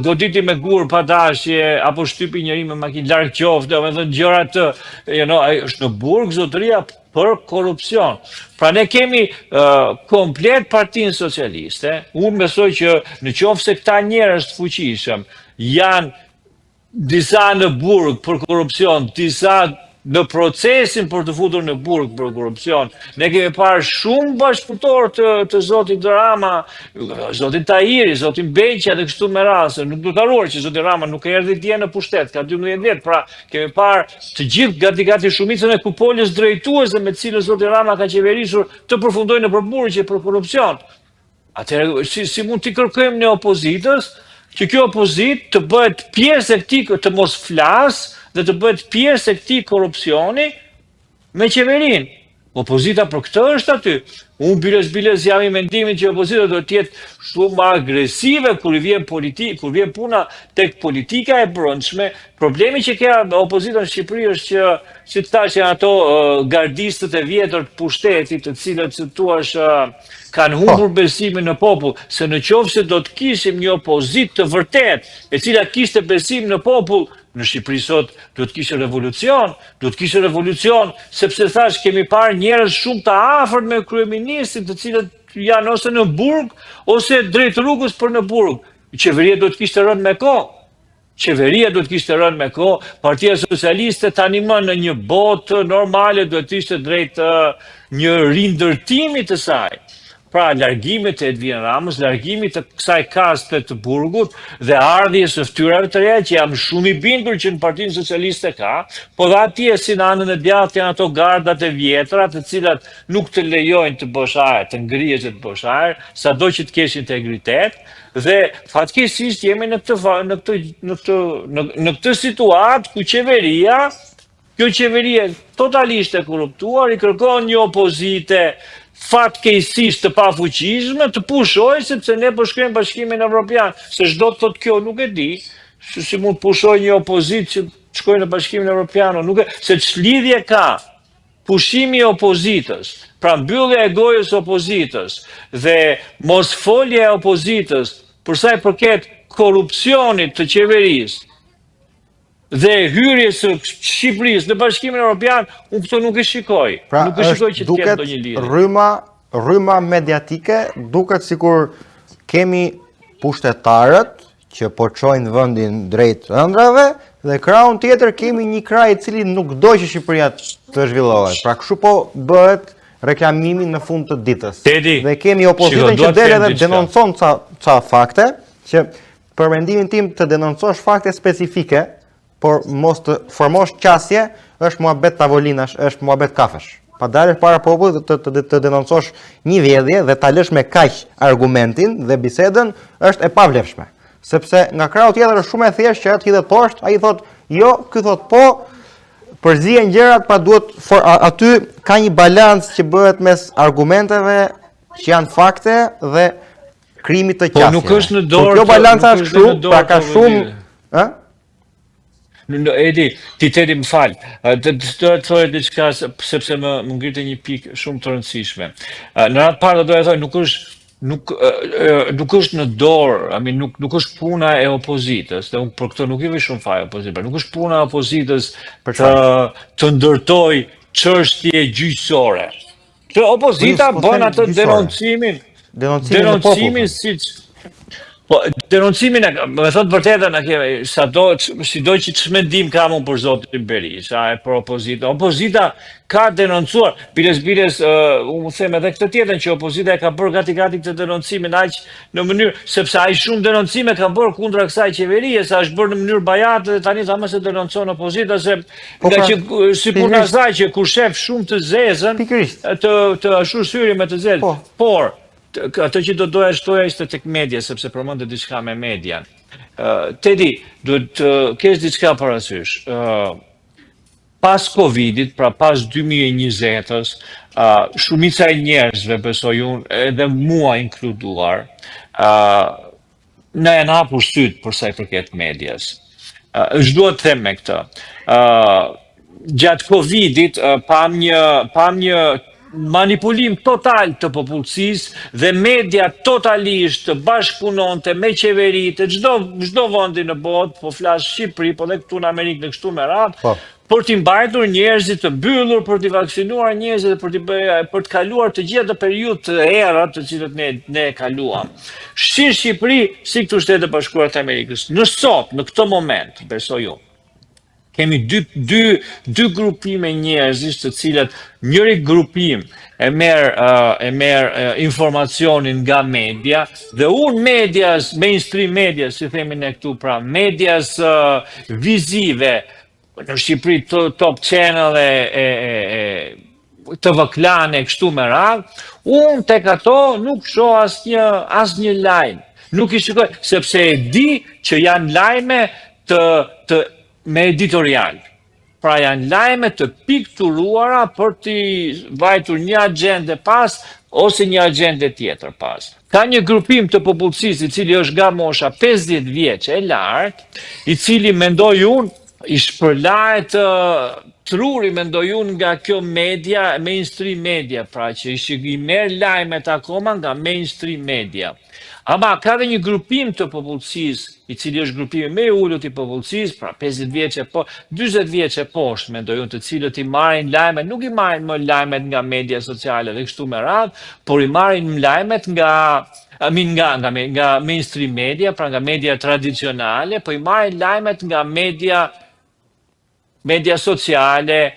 goditi me gur pa dashje apo shtypi njëri me makinë larg qoftë, me thënë gjëra të, është në burg zotëria për korrupsion. Pra ne kemi komplet Partinë Socialiste. Unë besoj që në qoftë se këta njerëz të fuqishëm janë disa në burg për korupcion, disa në procesin për të futur në burg për korupcion. Ne kemi parë shumë bashkëpunëtor të zotit Rama, zotin Tahiri, zotin Beqja dhe kështu me radhë. Nuk do të harruar që zoti Rama nuk erdhi dje në pushtet, ka 12 vjet, pra kemi parë të gjithë gati shumicën e kupolës drejtuese me cilën zoti Rama ka qeverisur të përfundojnë në burgje për korupcion. Atëherë si mund t'i kërkojmë ne opozitës që kjo opozit të bëhet pjesë e këtij, të mos flas dhe të bëhet pjesë e këtij korrupsioni me qeverinë. Opozita për këtë është aty. Unë biles jam i mendimit që opozita do të jetë shumë agresive kur vjen puna tek politika e brendshme. Problemi që ka opozita në Shqipëri është që, si të thash, janë ato gardistët e vjetër të pushtetit, të cilët thua kanë humbur besimin në popull, se në qoftë se do të kishim një opozitë të vërtet, e cila kishte besim në popull, në Shqipëri sot do të kishte revolucion, sepse thash kemi parë njerëz shumë të afërt me kryeministin, të cilët janë ose në burg ose drejt rrugës për në burg. Qeveria do të kishte rënë me kohë. Partia Socialiste tani më në një botë normale do të ishte drejt një rindërtimi të saj. Pra, largimit e Edvin Ramës, largimit të kësaj kaste të burgut dhe ardhjes së ftyrave të reja që jam shumë i bindur që në Partinë Socialiste ka, po dhe atje si në anën e djathtë janë ato gardat e vjetra të cilat nuk të lejojnë të bësh ajër, të ngrihesh të bësh ajër, sado që të kesh integritet, dhe fatkeqësisht jemi në këtë situatë ku kjo qeveria totalisht e korruptuar i kërkon një opozite fatkeqësisht të pafuqishme të pushoj sepse ne po shkojmë Bashkimin Evropian, se çdo të thotë kjo nuk e di, si mund pushoj një opozitë që shkojë në Bashkimin Evropian, se ç'lidhje ka pushimi i opozitës, pra mbyllja e gojës opozitës dhe mosfolja e opozitës për sa i përket korrupsionit të qeverisë dhe hyrjes së Shqipërisë në Bashkimin Evropian, unë këto nuk e shikoj. Pra, nuk e shikoj që të ketë ndonjë lidhje. Rryma mediatike, duket sikur kemi pushtetarët që po çojnë vendin drejt ëndrave dhe krahun tjetër kemi një krah i cili nuk do që Shqipëria të zhvillohet. Pra kështu po bëhet reklamimi në fund të ditës. Dhe kemi opozitën që del dhe denoncon ca fakte, që për mendimin tim të denoncosh fakte specifike, por mos të formosh qasje, është muhabet tavolinash, është muhabet kafesh. Pa dalësh para popullit të denoncosh një vjedhje dhe ta lësh me kaq argumentin dhe bisedën është e pavlefshme. Sepse nga krahu tjetër është shumë e thjeshtë që atë hidhet poshtë, ai thotë jo, ky thotë po, përzihen gjërat, pa duhet aty ka një balancë që bëhet mes argumenteve që janë fakte dhe krimit të qasjeve. Po nuk është në dorë. Kjo balanca është kështu, pra ka shumë, ë? Edi, ti Tedi më falë, të thojë diçka sepse më ngritë një pikë shumë të rëndësishme. Në ratë parë do të thojë nuk është në dorë, nuk është puna e opozitës, dhe unë për këto nuk i vë shumë faj opozitës, nuk është puna e opozitës të ndërtoj çështje gjyqësore. Që opozita bën atë denoncimin po, denoncimin, me thotë vërtetën, sido që çmendim kam unë për zotin Berisha, për opozita. Opozita ka denoncuar, biles, unë them edhe këtë tjetën që opozita e ka bërë gati këtë denoncimin aq në mënyrë, sepse ai shumë denoncime ka bërë kundra kësaj qeverie, sa është bërë në mënyrë bajate dhe tani ta më se denoncon opozita, se nga që si puna saj që kur shef shumë të zezën, të ashtu syri me të zezën, por ato që do doja shtoja ishte tek media, sepse përmendë diçka me median. Tedi, duhet të kesh diçka parasysh. Pas Covidit, pra pas 2020-ës, shumica e njerëzve, besoj unë, edhe mua inkluduar, na janë hapur syt për sa i përket medias. Ç'dua të them me këtë? Gjatë Covidit pam një manipulim total të popullsisë dhe media totalisht bashkëpunonte me qeveritë, çdo vendi në botë, po flas Shqipëri, po dhe këtu në Amerikë në kështu me radhë, për t'i mbajtur njerëzit të mbyllur, për t'i vaksinuar njerëzit, për të kaluar të gjitha të periudhë të era të cilët ne e kaluam. Si Shqipëri, si këtu Shtetet Bashkuara të Amerikës. Në sot, në këtë moment, besoj unë, kemi dy grupime njerëzish të cilat njëri grupim e merr informacionin nga media dhe unë medias, mainstream media, si themi ne këtu, pra medias vizive, në Shqipëri Top Channel TV Klan e kështu me radhë, unë tek ato nuk shoh asnjë lajm. Nuk i shikoj, sepse e di që janë lajme me editorial. Pra janë lajme të pikturuara për t'i vajtur një agjende pas ose një agjende tjetër pas. Ka një grupim të popullsisë i cili është nga mosha 50 vjeç e lartë, i cili mendoj unë i shpërlahet truri, mendoj unë, nga kjo media, mainstream media, pra që i merr lajmet akoma nga mainstream media. Ama ka dhe një grupim të popullsisë, i cili është grupimi më i ulët i popullsisë, pra 50 vjeç e 40 vjeç e poshtë, mendoj unë, të cilët i marrin lajmet, nuk i marrin më lajmet nga media sociale dhe kështu me radhë, por i marrin lajmet nga mainstream media, pra nga media tradicionale, po i marrin lajmet nga media sociale,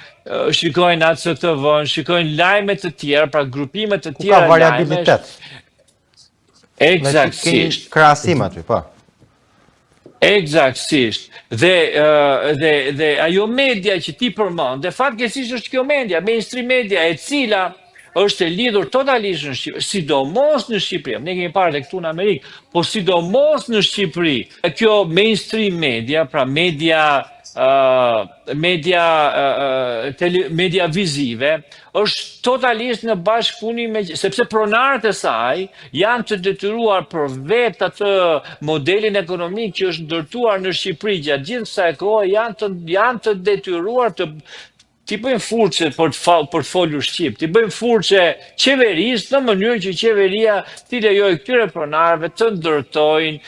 shikojnë ACTV, shikojnë lajmet të tjera, pra grupimet të tjera lajmesh. Ku ka variabilitet. Eksaktësisht. Krahasim aty, po. Eksaktësisht. Dhe ajo media që ti përmend, dhe fatkeqësisht është kjo media, mainstream media, e cila është e lidhur totalisht në Shqipëri, sidomos në Shqipëri. Ne kemi parë dhe këtu në Amerikë, po sidomos në Shqipëri. Kjo mainstream media, pra media vizive, është totalisht në bashkëpunim sepse pronarët e saj janë të detyruar për vetë atë modelin ekonomik që është ndërtuar në Shqipëri gjatë gjithë kësaj kohe, janë të detyruar ti bëjmë furçe për të folur shqip, ti bëjmë furçe qeverisë në mënyrë që qeveria t'i lejojë këtyre pronarëve të ndërtojnë,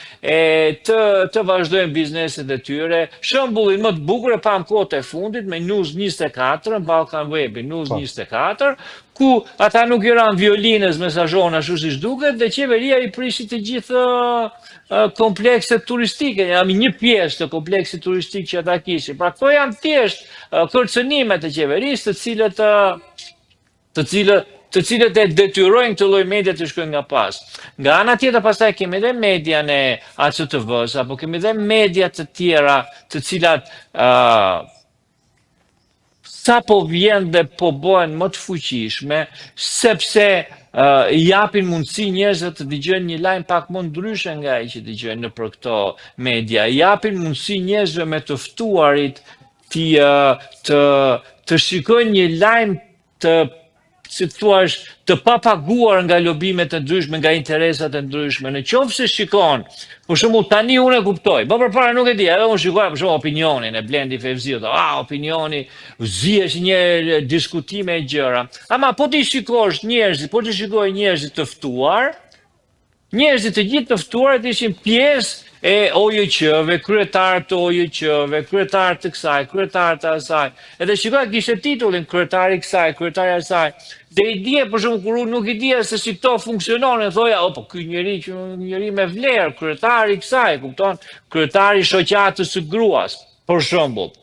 të vazhdojnë bizneset e tyre. Shembullin më të bukur e pam kohët e fundit me News 24, Balkan Webi, News 24, ku ata nuk i ranë violinës mesazhon ashtu siç duket, dhe qeveria i prishi të gjithë komplekset turistike, një pjesë të kompleksit turistik që ata kishin. Pra këto janë thjesht kërcënimet e qeverisë, të cilët e detyrojnë këtë lloj media të shkojnë nga pas. Nga ana tjetër pastaj kemi edhe median e ACTV-s, apo kemi edhe media të tjera të cilat sa po vjen dhe po bëhen më të fuqishme, sepse japin mundësi njerëzve të dëgjojnë një lajm pak më ndryshe nga ai që dëgjojnë nëpër këto media. Japin mundësi njerëzve me të ftuarit të shikojnë një lajm si thua, të papaguar nga lobimet e ndryshme, nga interesat e ndryshme. Në qoftë se shikon, për shembull tani unë e kuptoj, po përpara nuk e di, edhe unë shikoja për shembull opinionin e Blendi Fevziut, opinioni, ziesh një diskutime e gjëra. Ama po ti shikosh njerëzit të ftuar, njerëzit të gjithë të ftuar ishin pjesë e OJQ-ve, kryetarët të OJQ-ve, kryetarët të kësaj, kryetarët të asaj. Edhe shikoj kishte titullin kryetari i kësaj, kryetari i asaj. Dhe i dje, për shumë, kur unë nuk i dje se si këto funksionon, e thoja, po ky njeri me vlerë, kryetari i kësaj, kupton, kryetari i shoqatës së gruas, për shembull.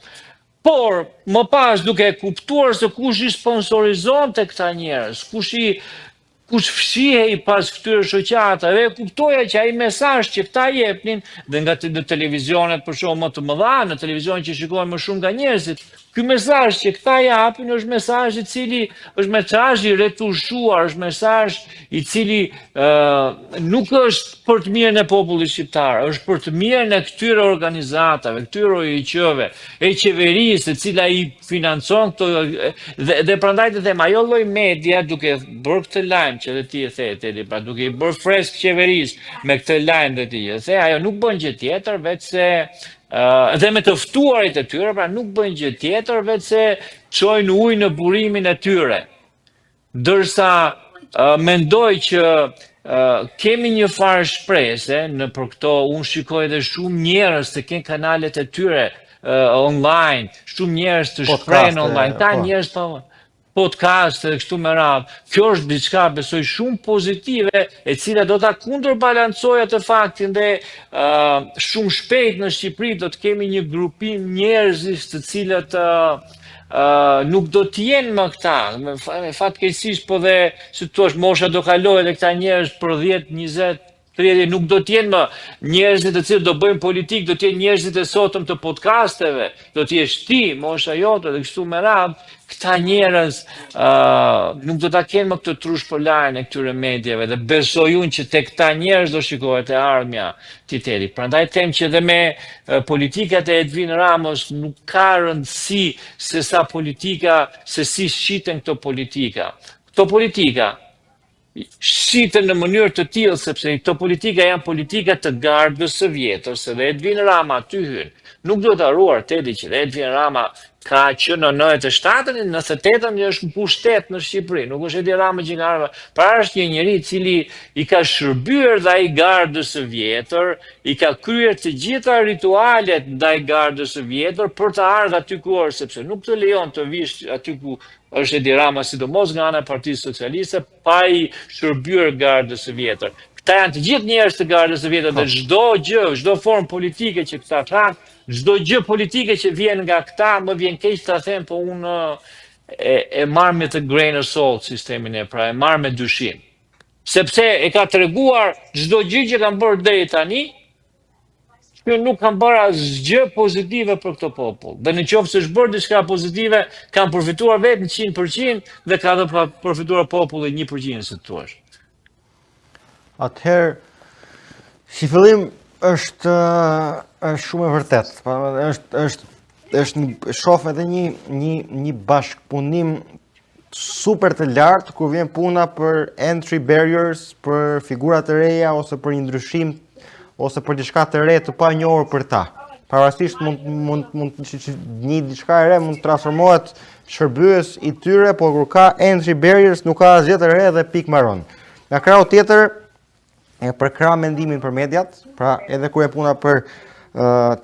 Por, më pas duke kuptuar se kush i sponsorizon të këta njerëz, kush fshihej pas këtyre shoqatave, kuptoja që ai mesazh që këta jepnin dhe nga televizionet për shkak më të mëdha, në televizion që shikohen më shumë nga njerëzit, ky mesazh që këta japin është mesazh i cili është mesazh i retushuar, është mesazh i cili nuk është për të mirën e popullit shqiptar, është për të mirën e këtyre organizatave, këtyre OJQ-ve, e qeverisë, e cila i financon këto dhe prandaj të them, ajo lloj media duke bërë këtë lajm që dhe ti e the, pra duke i bërë fresk qeverisë me këtë lajm dhe ti e the, ajo nuk bën gjë tjetër veç se dhe me të ftuarit e tyre, pra nuk bën gjë tjetër veç se çojnë ujë në burimin e tyre. Ndërsa mendoj që kemi një farë shprese në për këto, unë shikoj edhe shumë njerëz të kenë kanalet e tyre online, shumë njerëz të shprehen online, ka njerëz podcast dhe kështu me radhë. Kjo është diçka besoj shumë pozitive e cila do ta kundërbalancojë atë faktin dhe shumë shpejt në Shqipëri do të kemi një grupim njerëzish të cilët nuk do të jenë më këta. Fatkeqësisht po dhe si thua mosha do kalojë dhe këta njerëz për 10, 20 30 nuk do t'jenë më njerëzit të cilët do bëjnë politikë, do t'jenë njerëzit e sotëm të podcasteve, do t'jesh ti, mosha jote dhe kështu me radhë, këta njerëz nuk do t'a kenë më këtë trush për lajën e këtyre medjave dhe besoj unë që te këta njerëz do shikohet e ardhmja titeri. Prandaj them që edhe me politikat e Edvin Ramos nuk ka rëndësi se sa politika, se si shiten këto politika. Këto politika shiten në mënyrë të tillë sepse këto politika janë politika të gardës së vjetër, se dhe Edvin Rama aty hyn. Nuk do të harruar Tedi që dhe Edvin Rama ka që në 97-ën, 98-ën është në pushtet në Shqipëri. Nuk është Edi Rama që ka ardhur, para është një njeri i cili i ka shërbyer ndaj gardës së vjetër, i ka kryer të gjitha ritualet ndaj gardës së vjetër për të ardhur aty ku është, sepse nuk të lejon të vish aty ku është Edi Rama, sidomos nga ana e Partisë Socialiste, pa i shërbyer gardës së vjetër. Këta janë të gjithë njerëz të gardës së vjetër dhe çdo gjë, çdo formë politike që këta kanë, çdo gjë politike që vjen nga këta, më vjen keq ta them, po unë e marr me të grain of salt sistemin e pra, e marr me dyshim. Sepse e ka treguar çdo gjë që kanë bërë deri tani, që nuk kanë bërë asgjë pozitive për këtë popull. Dhe në qoftë se është bërë diçka pozitive, kanë përfituar vetë në 100% dhe ka dhe përfituar populli 1% se thua. Atëherë, si fillim është shumë e vërtet. Shoh edhe një bashkëpunim super të lartë kur vjen puna për entry barriers, për figura të reja ose për një ndryshim ose për diçka të re të pa njohur për ta. Parasisht mund një diçka e re mund të transformohet shërbyes i tyre, por kur ka entry barriers nuk ka asgjë të re dhe pik mbaron. Nga krau tjetër, e përkrah mendimin për mediat, pra edhe kur e puna për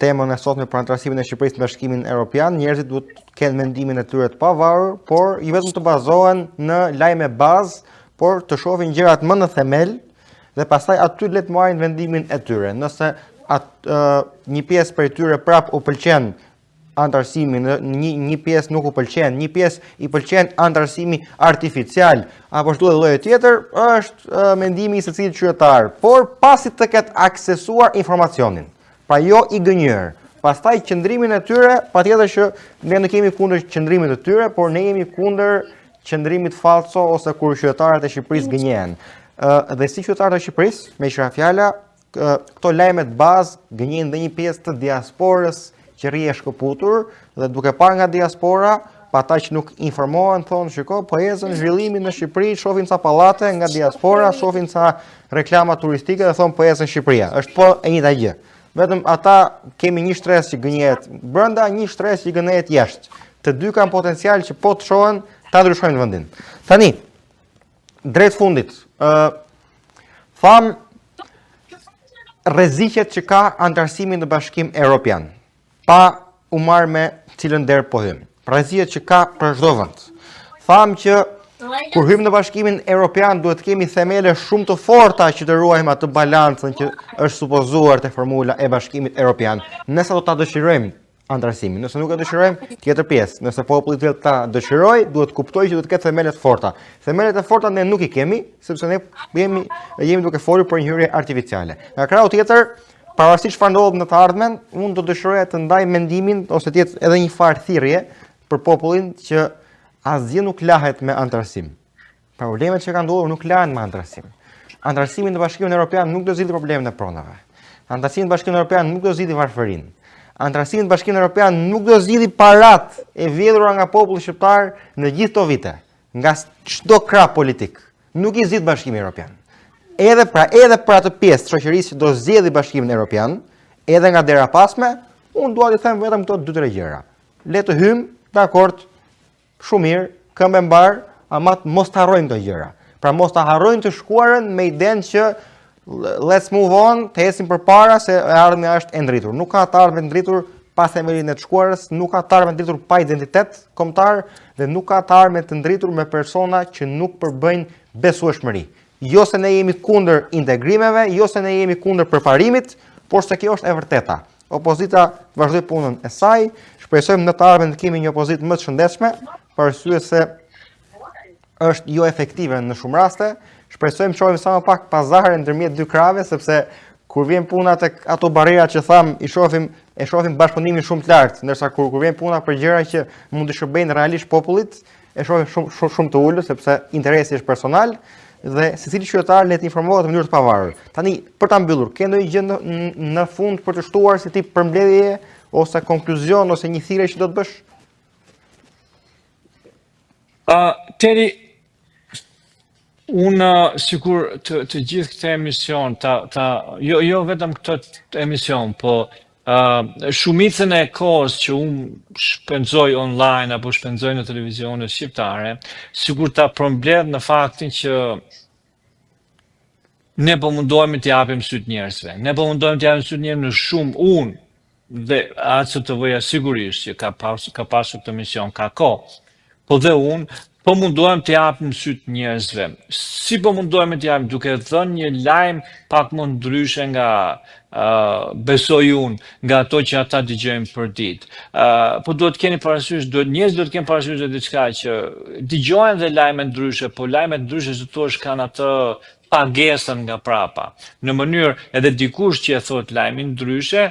temën e sotme për antarësimin e Shqipërisë në Bashkimin Evropian, njerëzit duhet të kenë mendimin e tyre të pavarur, por i vetëm të bazohen në lajme bazë, por të shohin gjërat më në themel dhe pastaj aty le të marrin vendimin e tyre. Nëse një pjesë prej tyre prap u pëlqen antarësimi, një pjesë nuk u pëlqen, një pjesë i pëlqen antarësimi artificial, apo ashtu edhe lloji tjetër, është mendimi i secilit qytetar, por pasi të ketë aksesuar informacionin. Pra jo i gënjur. Pastaj qëndrimin e tyre, patjetër që ne nuk kemi kundër qëndrimit të tyre, por ne jemi kundër qëndrimit falso ose kur qytetarët e Shqipërisë gënjehen. Dhe si qytetarët e Shqipërisë, me qira fjala, këto lajmet bazë gënjejnë dhe një pjesë të diasporës që rri e shkëputur dhe duke parë nga diaspora, pa ata që nuk informohen, thonë, shiko, po ecën zhvillimin në Shqipëri, shohin ca pallate nga diaspora, shohin ca reklama turistike dhe thonë po ecën Shqipëria. Është po e njëjta gjë. Vetëm ata kemi një stres që gënjehet brenda, një stres që gënjehet jashtë. Të dy kanë potencial që po të shohen, ta ndryshojnë vendin. Tani, drejt fundit, tham rreziqet që ka antarësimi në Bashkim Evropian, pa u marrë me cilën derë po hym. Rreziqet që ka për çdo vend. Tham që kur hym në Bashkimin Evropian duhet të kemi themele shumë të forta që të ruajmë atë balancën që është supozuar te formula e Bashkimit Evropian. Nëse do ta dëshirojmë antarësimin, nëse nuk e dëshirojmë, tjetër pjesë. Nëse populli i ta dëshiroj, duhet kuptojë që duhet të ketë themele të forta. Themelet e forta ne nuk i kemi, sepse ne jemi duke folur për një hyrje artificiale. Nga krau tjetër, pavarësisht çfarë ndodh në të ardhmen, unë do dëshiroja të ndaj mendimin ose të jetë edhe një farë thirrje për popullin që asgjë nuk lahet me antarësim. Problemet që kanë ndodhur nuk lahen me antarësim. Antarësimi në Bashkimin Evropian nuk do zgjidhë problemet e pronave. Antarësimi në Bashkimin Evropian nuk do zgjidhë varfërinë. Antarësimi në Bashkimin Evropian nuk do zgjidhë parat e vjedhura nga populli shqiptar në gjithë këto vite, nga çdo krah politik. Nuk i zgjidh Bashkimi Evropian. Edhe për atë pjesë të shoqërisë që do zgjedhë Bashkimin Evropian, edhe nga dera pasme, unë dua të them vetëm këto 2-3 gjëra. Le të hym, dakord, shumë mirë, këmbë mbar, ama mos të harrojmë këto gjëra. Pra mos të harrojmë të shkuarën me idenë që let's move on, të ecim përpara se e ardhmja është e ndritur. Nuk ka të ardhmë e ndritur pa themelin e të shkuarës, nuk ka të arme të ndritur pa identitet kombëtar dhe nuk ka të arme të ndritur me persona që nuk përbëjnë besueshmëri. Jo se ne jemi kundër integrimeve, jo se ne jemi kundër përparimit, por se kjo është e vërteta. Opozita vazhdoi punën e saj, shpresojmë në të ardhmen të kemi një opozitë më të shëndetshme, për arsye se është jo efektive në shumë raste. Shpresojmë shohim sa më pak pazare ndërmjet dy krave, sepse kur vjen puna tek ato barrera që tham, e shohim bashkëpunimin shumë të lartë, ndërsa kur vjen puna për gjëra që mund të shërbejnë realisht popullit, e shohim shumë të ulur, sepse interesi është personal dhe secili qytetar le të informohet në mënyrë të pavarur. Tani, për ta mbyllur, ke ndonjë gjë në fund për të shtuar si tip përmbledhje ose konkluzion ose një thirrje që do të bësh? Teri, unë sikur të gjithë këtë emision, jo vetëm këtë emision, po shumicën e kohës që unë shpenzoj online apo shpenzoj në televizionet shqiptare, sikur ta përmbledh në faktin që ne po mundohemi të japim syt njerëzve. Ne po mundohemi të japim syt njerëzve në shumë unë dhe ACTV-ja sigurisht që ka pasur këtë mision, ka kohë. Po dhe unë, po mundohem të japim syt njerëzve. Si po mundohemi të japim, duke dhënë një lajm pak më ndryshe nga besoj unë, nga ato që ata dëgjojnë për ditë. Po duhet keni parasysh, njerëzit duhet keni parasysh dhe diçka që dëgjojnë dhe lajme ndryshe, po lajme ndryshe që thua kanë atë pagesën nga prapa. Në mënyrë edhe dikush që e thot lajmin ndryshe,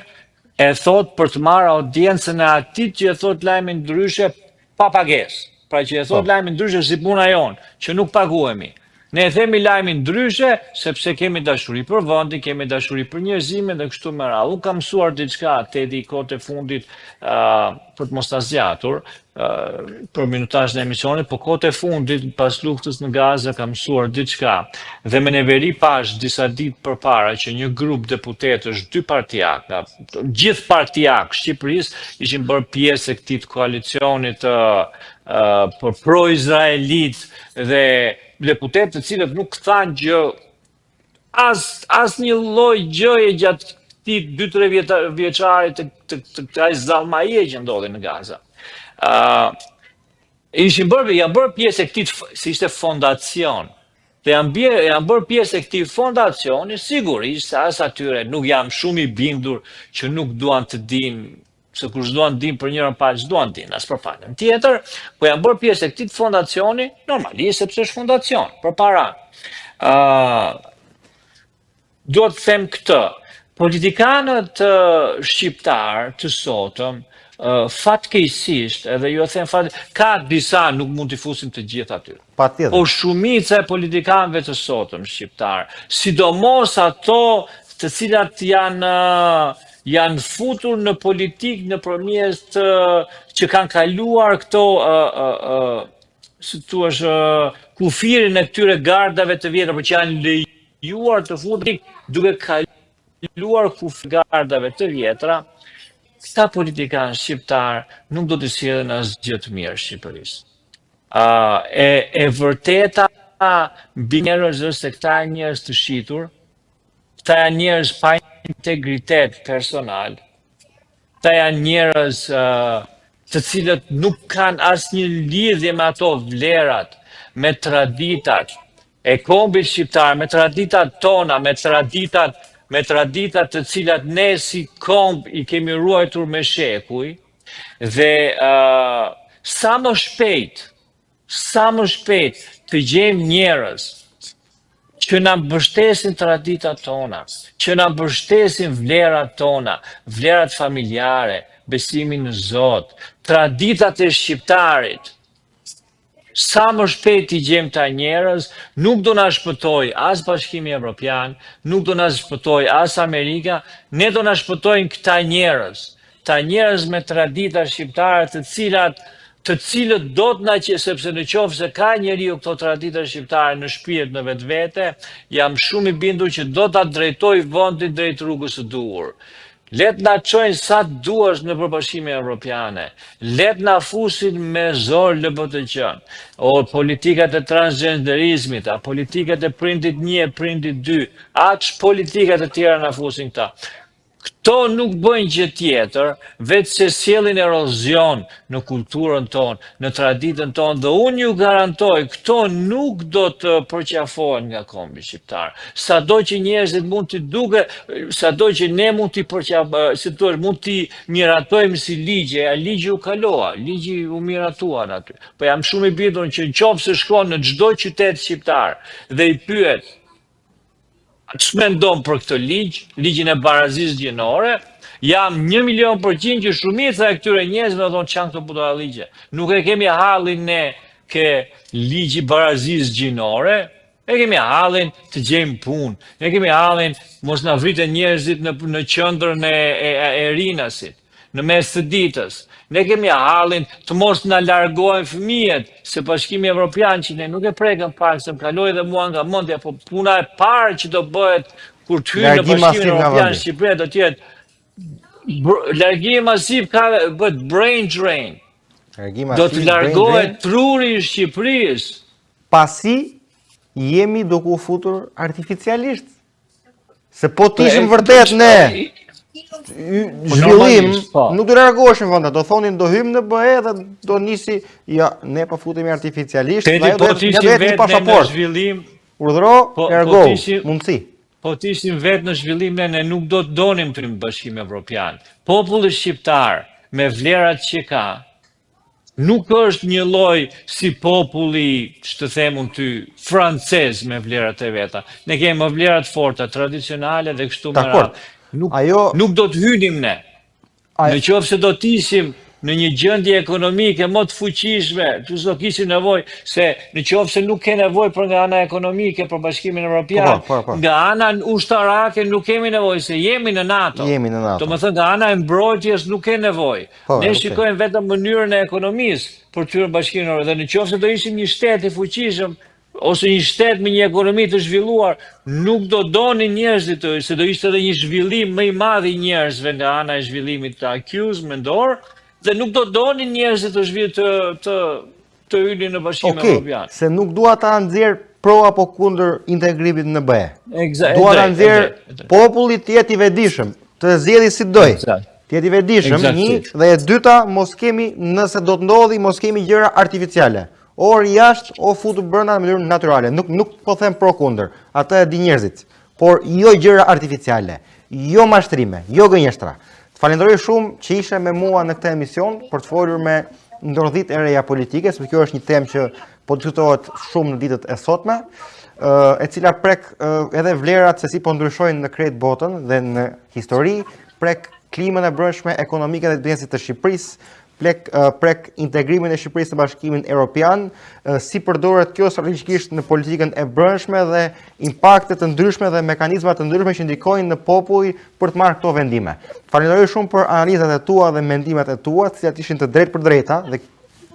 e thot për të marrë audiencën e atit që e thot lajmin ndryshe pa pagesë. Pra që e thot lajmin ndryshe si puna jonë, që nuk paguhemi. Ne e themi lajmin ndryshe sepse kemi dashuri për vendin, kemi dashuri për njerëzimin dhe kështu me radhë. Unë kam mësuar diçka Tedi kohët e fundit për të mos ta zgjatur për minutazhin e emisionit, po kohët e fundit pas luftës në Gazë kam mësuar diçka. Dhe me neveri pash disa ditë përpara që një grup deputetësh, dy partijak, gjithë partijak Shqipërisë ishin bërë pjesë e këtij koalicionit për pro-izraelit dhe deputetë të cilët nuk thanë gjë, as një lloj gjëje gjatë këtij 2-3 vjeçarit të këtij zallmaje që ndodhi në Gaza. Janë bërë pjesë e këtij, si ishte fondacion. Dhe janë bërë pjesë e këtij fondacioni, sigurisht se as atyre nuk jam shumë i bindur që nuk duan të dinë, se kush duan din për njërën palë, duan din, as për palën tjetër, po janë bërë pjesë e këtij fondacioni, normalisht sepse është fondacion, për para. Duhet të them këtë, politikanët shqiptar të sotëm, fatkeqësisht, edhe ju e them ka disa, nuk mund t'i fusim të gjithë aty. Po shumica e politikanëve të sotëm shqiptar, sidomos ato të cilat janë futur në politik në përmjet që kanë kaluar këto si thua kufirin e këtyre gardave të vjetra, por që janë lejuar të futur duke kaluar kufirin e gardave të vjetra, këta politikanë shqiptar nuk do të sjellin asgjë të mirë Shqipërisë. E vërteta mbi njerëz është se këta janë njerëz të shitur, këta janë njerëz pa integritet personal, këta janë njerëz të cilët nuk kanë asnjë lidhje me ato vlerat, me traditat e kombit shqiptar, me traditat tona, me traditat të cilat ne si komb i kemi ruajtur me shekuj, dhe sa më shpejt të gjejmë njerëz që na mbështesin traditat tona, që na mbështesin vlerat tona, vlerat familjare, besimin në Zot, traditat e shqiptarit. Sa më shpejt i gjejmë ta njerëz, nuk do na shpëtoj as Bashkimi Evropian, nuk do na shpëtoj as Amerika, ne do na shpëtojnë këta njerëz me tradita shqiptare të cilët do të na që, sepse në qoftë se ka njeriu këto tradita shqiptare në shpirt, në vetvete, jam shumë i bindur që do ta drejtoj vendin drejt rrugës së duhur. Let na çojnë sa duash në Bashkimin Evropiane. Let na fusin me zor LBTQ. O politikat e transgenderizmit, a politikat e prindit 1, prindit 2, aq politikat e tjera na fusin këta. Këto nuk bëjnë gjë tjetër, vetë se sjellin erozion në kulturën tonë, në traditën tonë, dhe unë ju garantoj, këto nuk do të përqafohen nga kombi shqiptar. Sado që njerëzit mund të duke, sado që ne mund të si thua, mund të miratojmë si ligje, a ligji u kaloa, ligji u miratuan aty. Po jam shumë i bindur që nëse shkon në çdo qytet shqiptar dhe i pyet që mendon për këtë ligjin e barazisë gjinore, jam 1.000.000% që shumica e këtyre njerëzve do thonë çan këto puta ligje. Nuk e kemi hallin ne ke ligji barazisë gjinore, ne kemi hallin të gjejmë punë, ne kemi hallin mos na vriten njerëzit në qendrën e rinasit, në mes të ditës. Ne kemi hallin të mos na largojnë fëmijët, se Bashkimi Evropian që ne nuk e prekëm pak, se më kaloi dhe mua nga mendja, po puna e parë që do bëhet kur të hyjë në Bashkimin Evropian Shqipëria do të jetë largimi masiv, bëhet brain drain. Do të largohet truri i Shqipërisë. Pasi jemi duke u futur artificialisht. Se po të ishim vërtet ne zhvillim, nuk do largoheshim vënda, do thonin do hymë në BE dhe do nisi, ja, ne po futemi artificialisht, dhe do jetë një pasaport. Urdhro, largo, mundësi. Po të ishim vetë në zhvillim, ne nuk do të donim të në Bashkim Evropian. Populli shqiptar me vlerat që ka, nuk është një lloj si populli, që të themun ty, francez me vlerat e veta. Ne kemi më vlerat forta, tradicionale dhe kështu më radhë. Nuk do të hynim ne. Në qoftë se do të ishim në një gjendje ekonomike më të fuqishme, që s'do kishim nevojë, se në qoftë se nuk ke nevojë për nga ana ekonomike për Bashkimin Evropian, nga ana ushtarake nuk kemi nevojë, se jemi në NATO. Domethënë nga ana e mbrojtjes nuk ke nevojë. Ne shikojmë vetëm mënyrën e ekonomisë për të hyrë në Bashkimin Evropian, dhe në qoftë se do ishim një shtet i fuqishëm, ose një shtet me një ekonomi të zhvilluar, nuk do donin njerëzit, se do ishte edhe një zhvillim më i madh i njerëzve nga ana e zhvillimit të akuz mendor, dhe nuk do donin njerëzit të hynin në Bashkimin Evropian. Se nuk dua ta nxjerr pro apo kundër integrimit në BE. Dua ta nxjerr populli të jetë i vetëdijshëm, të zgjedhë si doj. Të jetë i vetëdijshëm, një, dhe e dyta, mos kemi, nëse do të ndodhi, mos kemi gjëra artificiale. Or jashtë, o futur brenda në mënyrë natyrale. Nuk po them pro kundër, atë e di njerëzit. Por jo gjëra artificiale, jo mashtrime, jo gënjeshtra. Falenderoj shumë që ishe me mua në këtë emision për të folur me ndordhit e reja politike, sepse kjo është një temë që po diskutohet shumë në ditët e sotme, e cila prek edhe vlerat se si po ndryshojnë në krejt botën dhe në histori, prek klimën e brendshme ekonomike dhe biznesit të Shqipërisë, prek integrimin e Shqipërisë në Bashkimin Evropian, si përdoret kjo strategjikisht në politikën e brendshme dhe impakte të ndryshme dhe mekanizma të ndryshme që ndikojnë në popull për të marrë këto vendime. Falenderoj shumë për analizat e tua dhe mendimet e tua, të cilat ishin të drejtë për drejta, dhe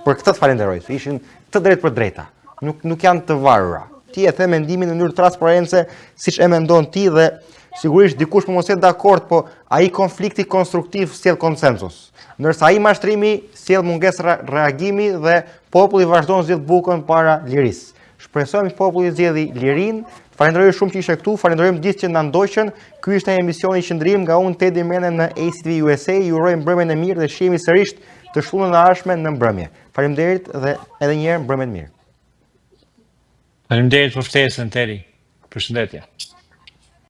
për këtë të falenderoj, se ishin të drejtë për drejta, nuk janë të varura. Ti e the mendimin në mënyrë transparente, siç e mendon ti, dhe sigurisht dikush po mos jetë dakord, po ai konflikti konstruktiv sjell konsensus. Ndërsa ai mashtrimi sjell mungesë reagimi dhe populli vazhdon zgjidh bukën para lirisë. Shpresojmë që populli zgjidhi lirinë. Falenderoj shumë që ishe këtu, falenderojmë gjithë që na ndoqën. Ky ishte emisioni Qëndrim nga unë Teddy Mene në ACTV USA. Ju uroj mbrëmjen e mirë dhe shihemi sërish të shtunën e ardhshme në mbrëmje. Faleminderit dhe edhe një herë mbrëmje të mirë. Faleminderit për ftesën, Teddy. Përshëndetje.